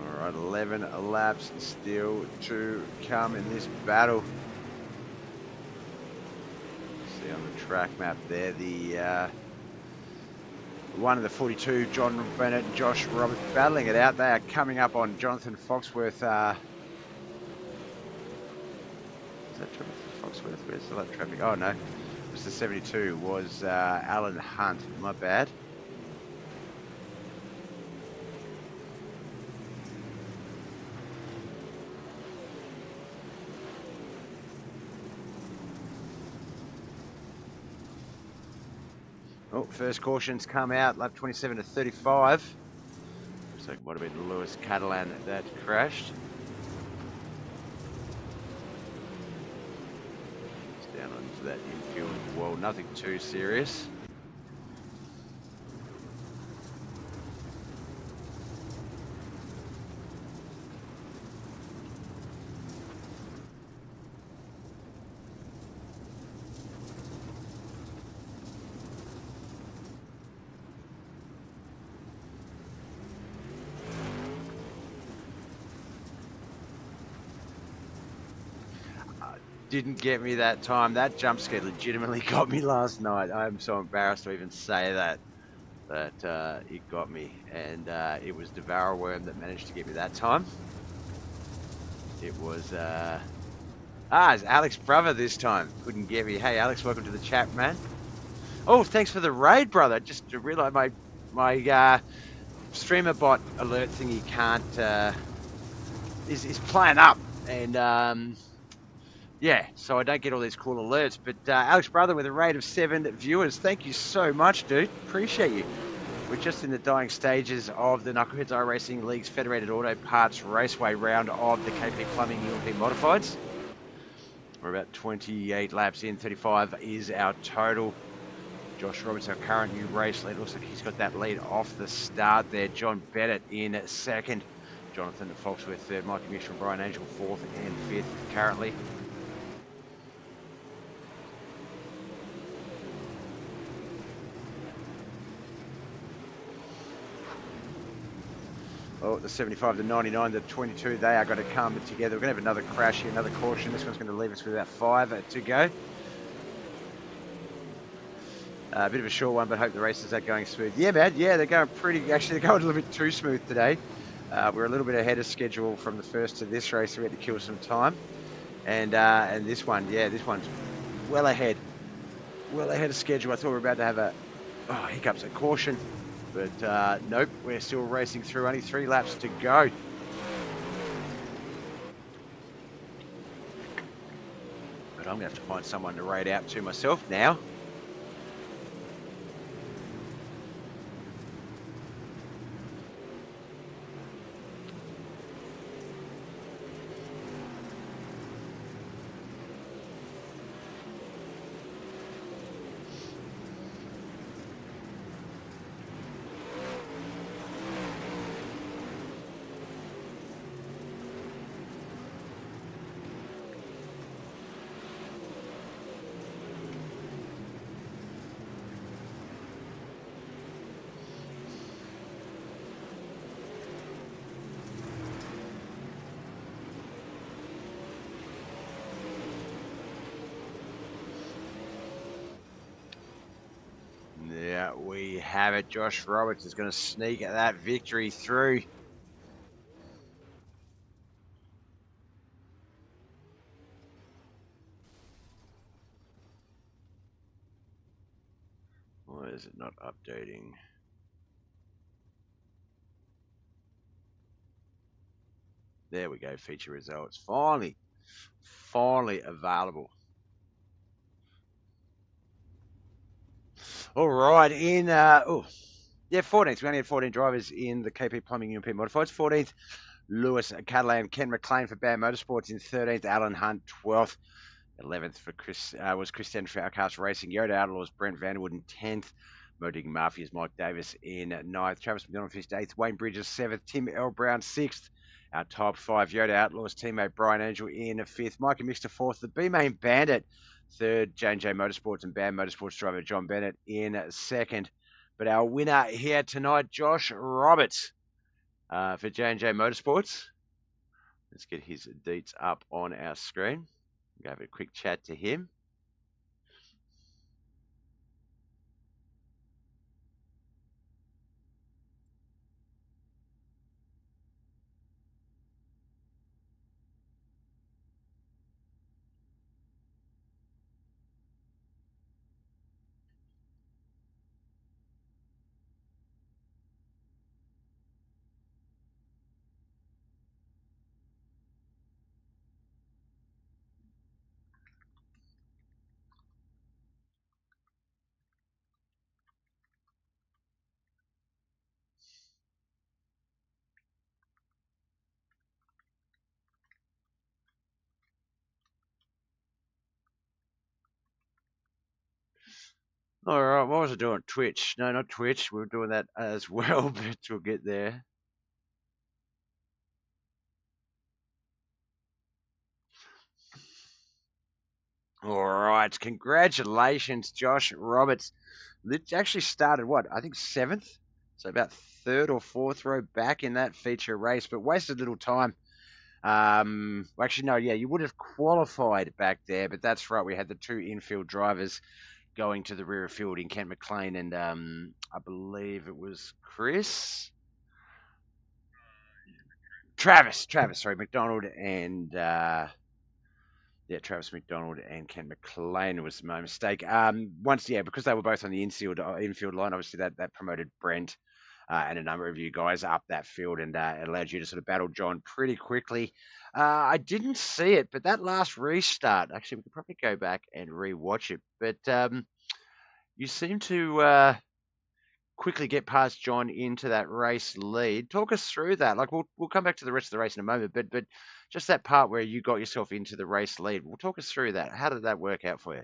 All right, 11 laps still to come in this battle. See on the track map there, the one of the 42, John Bennett and Josh Roberts battling it out. They are coming up on Jonathan Foxworth. Is that Jonathan Foxworth? Where's the lap traffic? Oh no, Mr. 72 was Alan Hunt. My bad. Oh, first caution's come out, lap 27 to 35. Looks like it might have been Lewis Catalan that crashed. It's down onto that infield wall, nothing too serious. Didn't get me that time. That jump scare legitimately got me last night. I'm so embarrassed to even say that it got me, and it was Devour Worm that managed to get me that time. It was it's Alex brother this time. Couldn't get me. Hey Alex, welcome to the chat, man. Oh, thanks for the raid, brother. Just to realize my streamer bot alert thingy can't is playing up, and yeah, so I don't get all these cool alerts. But Alex Brother with a rate of 7 viewers. Thank you so much, dude. Appreciate you. We're just in the dying stages of the Knuckleheadz iRacing League's Federated Auto Parts Raceway round of the KP Plumbing UMP Modifieds. We're about 28 laps in. 35 is our total. Josh Roberts, our current new race lead. Looks like he's got that lead off the start there. John Bennett in second. Jonathan Foxworth third. Mike Mish and Brian Angel fourth and fifth currently. Oh, the 75, the 99, the 22, they are going to come together. We're going to have another crash here, another caution. This one's going to leave us with about 5 to go. A bit of a short one, but hope the races are going smooth. Yeah, man, yeah, they're going pretty, actually, they're going a little bit too smooth today. We're a little bit ahead of schedule from the first to this race, so we had to kill some time. And this one, yeah, this one's well ahead of schedule. I thought we were about to have hiccups at caution. But nope, we're still racing through, only 3 laps to go. But I'm going to have to find someone to raid out to myself now. Yeah, we have it. Josh Roberts is going to sneak that victory through. Why is it not updating? There we go, feature results. Finally available. All right, 14th. We only had 14 drivers in the KP Plumbing European Modifieds. 14th, Lewis Catalan, Ken McLean for Bam Motorsports in 13th, Alan Hunt 12th. 11th for was Christian for Outcast Racing. Yoda Outlaws, Brent Vanderwood in 10th. Modig Mafia's Mike Davis in 9th. Travis McDonald finished 8th. Wayne Bridges 7th. Tim L. Brown 6th. Our top 5, Yoda Outlaws teammate Brian Angel in 5th. Mikey Mixter 4th. The B-Main Bandit 3rd. J&J Motorsports and Bam Motorsports driver John Bennett in 2nd. But our winner here tonight, Josh Roberts for J&J Motorsports. Let's get his deets up on our screen. Go have a quick chat to him. All right, what was I doing? Twitch? No, not Twitch. We were doing that as well, but we'll get there. All right, congratulations, Josh Roberts. It actually started what? I think 7th, so about 3rd or 4th row back in that feature race, but wasted little time. Actually, no, yeah, you would have qualified back there, but that's right. We had the 2 infield drivers going to the rear of field in Kent McLean and I believe it was Travis, sorry, McDonald and Travis McDonald and Kent McLean was my mistake. Because they were both on the infield line, obviously that promoted Brent and a number of you guys up that field, and it allowed you to sort of battle John pretty quickly. I didn't see it, but that last restart, actually, we could probably go back and rewatch it. But you seem to quickly get past John into that race lead. Talk us through that. Like we'll come back to the rest of the race in a moment, but just that part where you got yourself into the race lead. We'll talk us through that. How did that work out for you?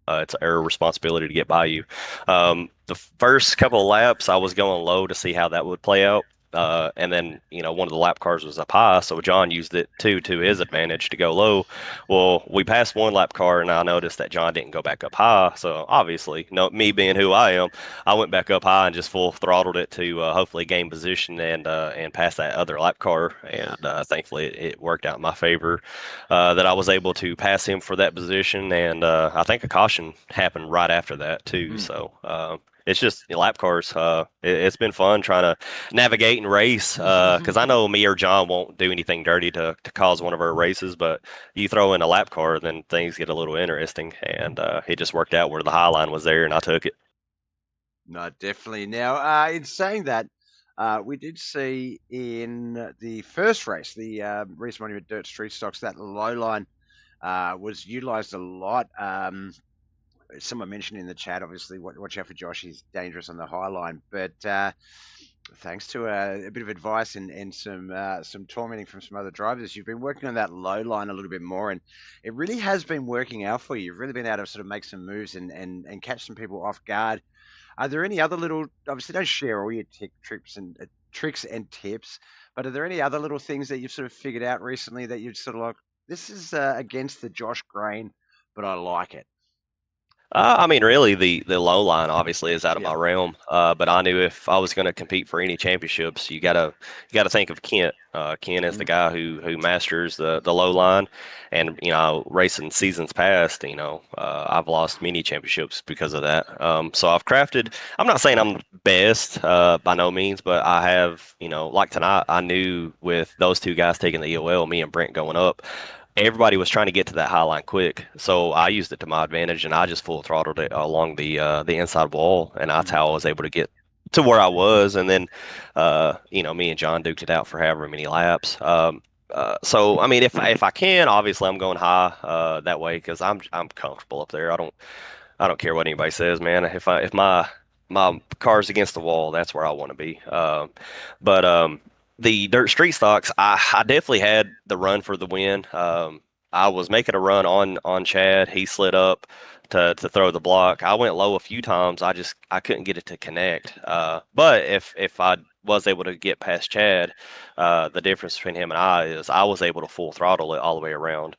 It's our responsibility to get by you. The first couple of laps, I was going low to see how that would play out. And then, one of the lap cars was up high, so John used it too to his advantage to go low. Well, we passed one lap car, and I noticed that John didn't go back up high. So obviously, me being who I am, I went back up high and just full throttled it to hopefully gain position and pass that other lap car. And thankfully, it worked out in my favor that I was able to pass him for that position. And I think a caution happened right after that too. So it's just lap cars. It's been fun trying to navigate and race because I know me or John won't do anything dirty to cause one of our races, but you throw in a lap car, then things get a little interesting. And it just worked out where the high line was there, and I took it. No, definitely. Now, in saying that, we did see in the first race, the Reece Monument Dirt Street Stocks, that low line was utilised a lot. Someone mentioned in the chat, obviously, watch out for Josh. He's dangerous on the high line. But thanks to a bit of advice and some tormenting from some other drivers, you've been working on that low line a little bit more, and it really has been working out for you. You've really been able to sort of make some moves and catch some people off guard. Are there any other little, obviously don't share all your tricks and tips, but are there any other little things that you've sort of figured out recently that you've sort of like, this is against the Josh grain, but I like it? I mean, really, the low line obviously is out of Yeah. my realm. But I knew if I was going to compete for any championships, you gotta think of Kent. Kent is the guy who masters the low line, and racing seasons past, I've lost many championships because of that. So I've crafted. I'm not saying I'm the best by no means, but I have, like tonight, I knew with those two guys taking the EOL, me and Brent going up, everybody was trying to get to that high line quick, so I used it to my advantage, and I just full throttled it along the inside wall, and that's how I was able to get to where I was. And then, me and John duked it out for however many laps. So I mean, if I can, obviously I'm going high that way because I'm comfortable up there. I don't care what anybody says, man. If my car's against the wall, that's where I want to be. But the dirt street stocks, I definitely had the run for the win. I was making a run on Chad. He slid up to throw the block. I went low a few times. I couldn't get it to connect. But if I was able to get past Chad, the difference between him and I is I was able to full throttle it all the way around.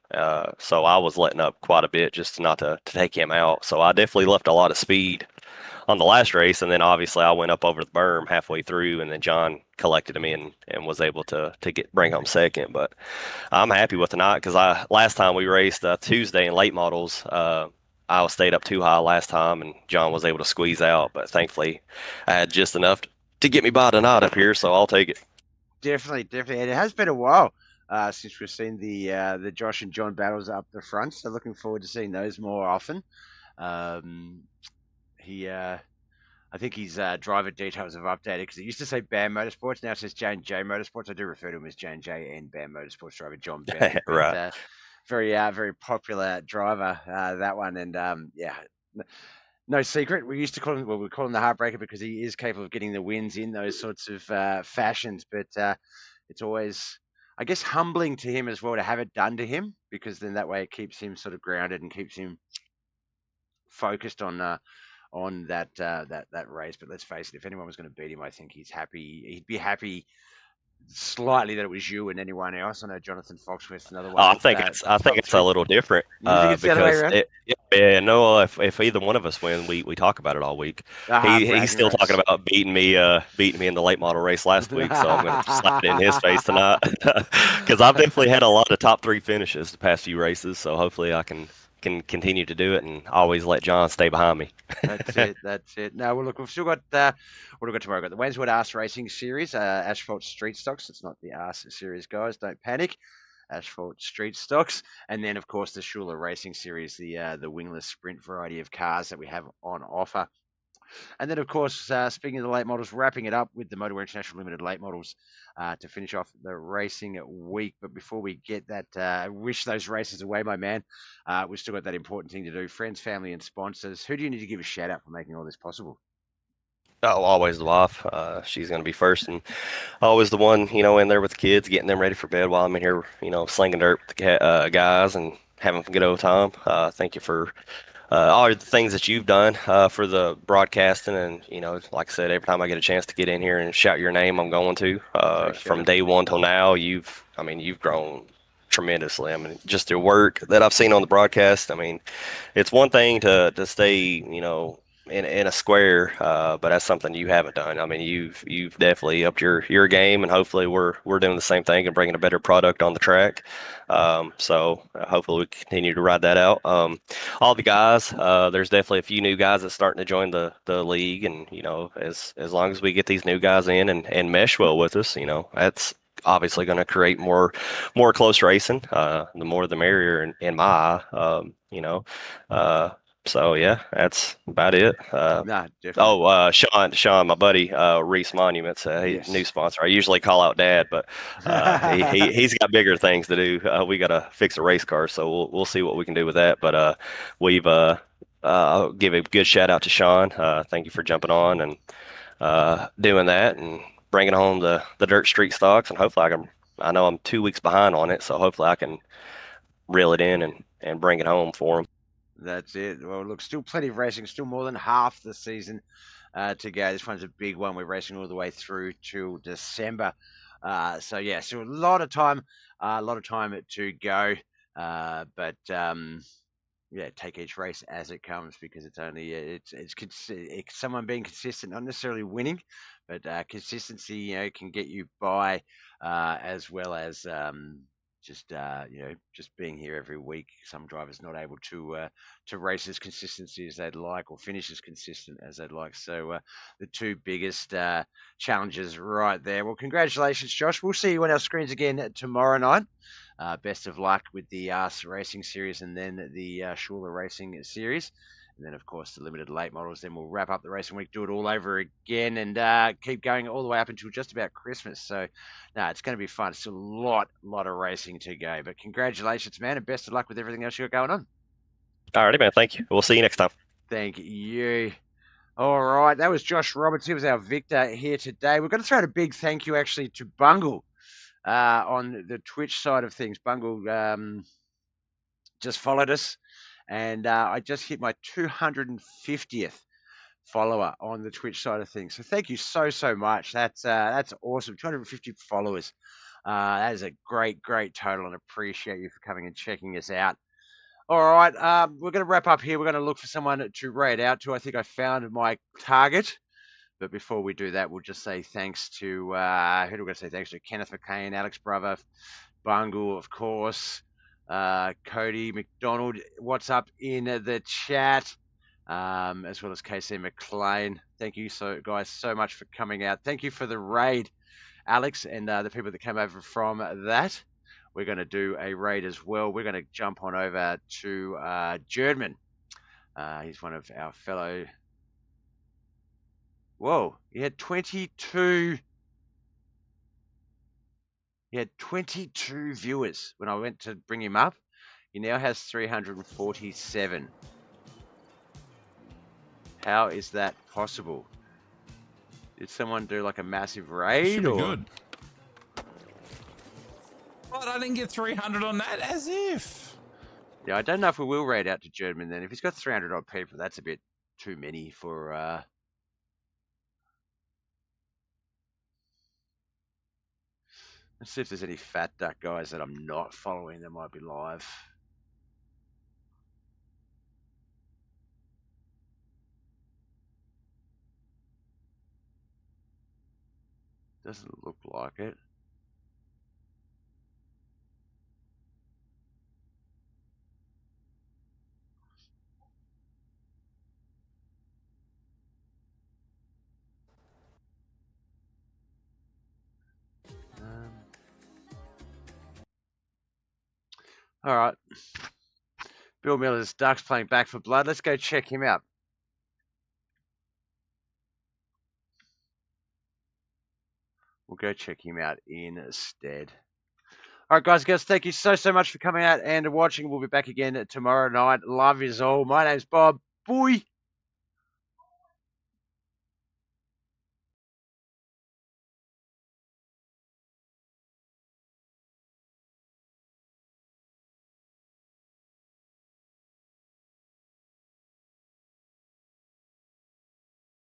So I was letting up quite a bit just not to take him out. So I definitely left a lot of speed on the last race, and then obviously I went up over the berm halfway through, and then John collected me and was able to bring home second. But I'm happy with the night because last time we raced Tuesday in late models, I stayed up too high last time, and John was able to squeeze out. But thankfully, I had just enough to get me by tonight up here, so I'll take it. Definitely, definitely, and it has been a while since we've seen the Josh and John battles up the front. So looking forward to seeing those more often. I think his driver details have updated because it used to say BAM Motorsports, now it says J&J Motorsports. I do refer to him as J&J and BAM Motorsports driver John Bennett. Right. But, very popular driver, that one. And yeah, no secret. We used to call him, well, we call him the Heartbreaker because he is capable of getting the wins in those sorts of fashions. But it's always, I guess, humbling to him as well to have it done to him, because then that way it keeps him sort of grounded and keeps him focused on that race. But let's face it, if anyone was going to beat him, I think he'd be happy slightly that it was you and anyone else. I know Jonathan Foxworth's another one. I think it's a little different You think it's the other way because around? if either one of us win, we talk about it all week. Bragging He's still rights. talking about beating me in the late model race last week, so I'm going to slap it in his face tonight because I've definitely had a lot of top 3 finishes the past few races. So hopefully I can continue to do it and always let John stay behind me. That's it. No, well, look, we've still got what have we got tomorrow? We've got the Wandsworth Arse Racing Series, Asphalt Street Stocks. It's not the Arse Series, guys. Don't panic. Asphalt Street Stocks, and then of course the Schuler Racing Series, the wingless sprint variety of cars that we have on offer. And then, of course, speaking of the late models, wrapping it up with the Motorwear International Limited late models to finish off the racing week. But before we get that, wish those races away, my man, we've still got that important thing to do. Friends, family, and sponsors. Who do you need to give a shout out for making all this possible? Oh, always the wife. She's going to be first, and always the one, in there with the kids, getting them ready for bed while I'm in here, slinging dirt with the guys and having a good old time. Thank you for all the things that you've done for the broadcasting, and like I said, every time I get a chance to get in here and shout your name, I'm going to. From day one till now, you've grown tremendously. I mean, just your work that I've seen on the broadcast. I mean, it's one thing to stay, in a square, but that's something you haven't done. I mean, you've definitely upped your game, and hopefully we're doing the same thing and bringing a better product on the track. So hopefully we continue to ride that out. All the guys, there's definitely a few new guys that's starting to join the league, and as long as we get these new guys in and mesh well with us, that's obviously going to create more close racing. The more the merrier in my eye. So yeah, that's about it. Definitely. Sean, my buddy, Reece Monuments, Yes. new sponsor. I usually call out Dad, but he's got bigger things to do. We got to fix a race car, so we'll see what we can do with that. But I'll give a good shout out to Sean. Thank you for jumping on and doing that and bringing home the dirt street stocks, and hopefully I know I'm 2 weeks behind on it, so hopefully I can reel it in and bring it home for him. That's it. Well, look, still plenty of racing, still more than half the season to go. This one's a big one. We're racing all the way through to December. So yeah, so a lot of time to go. But take each race as it comes, because it's only it's someone being consistent, not necessarily winning, but consistency can get you by, as well as just just being here every week. Some drivers not able to race as consistency as they'd like, or finish as consistent as they'd like. So the two biggest challenges right there. Well, congratulations, Josh. We'll see you on our screens again tomorrow night. Best of luck with the Racing Series, and then the Schuler Racing Series, and then of course the limited late models. Then we'll wrap up the racing week, do it all over again, and keep going all the way up until just about Christmas. So it's going to be fun. It's a lot of racing to go, but congratulations, man, and best of luck with everything else you got going on. Alrighty, man. Thank you. We'll see you next time. Thank you. All right, that was Josh Roberts. He was our victor here today. We're going to throw out a big thank you actually to Bungle. On the Twitch side of things. Bungle just followed us, and I just hit my 250th follower on the Twitch side of things. So thank you so much. That's awesome. 250 followers. That is a great total, and appreciate you for coming and checking us out. All right, we're going to wrap up here. We're going to look for someone to rate out to. I think I found my target. But before we do that, we'll just say thanks to, who do we got to say thanks to? Kenneth McCain, Alex Brother, Bungle, of course, Cody McDonald, what's up in the chat, as well as KC McLean. Thank you guys so much for coming out. Thank you for the raid, Alex, and the people that came over from that. We're going to do a raid as well. We're going to jump on over to Jerdman. He's one of our fellow... Whoa, he had 22 viewers when I went to bring him up. He now has 347. How is that possible? Did someone do like a massive raid? Should be good. What? I didn't get 300 on that, as if. Yeah, I don't know if we will raid out to Jerdman then. If he's got 300 odd people, that's a bit too many for... Let's see if there's any Fat Duck guys that I'm not following that might be live. Doesn't look like it. All right. Bill Miller's Ducks playing Back for Blood. Let's go check him out. We'll go check him out instead. All right, guys, thank you so much for coming out and watching. We'll be back again tomorrow night. Love is all. My name's Bob. Boy.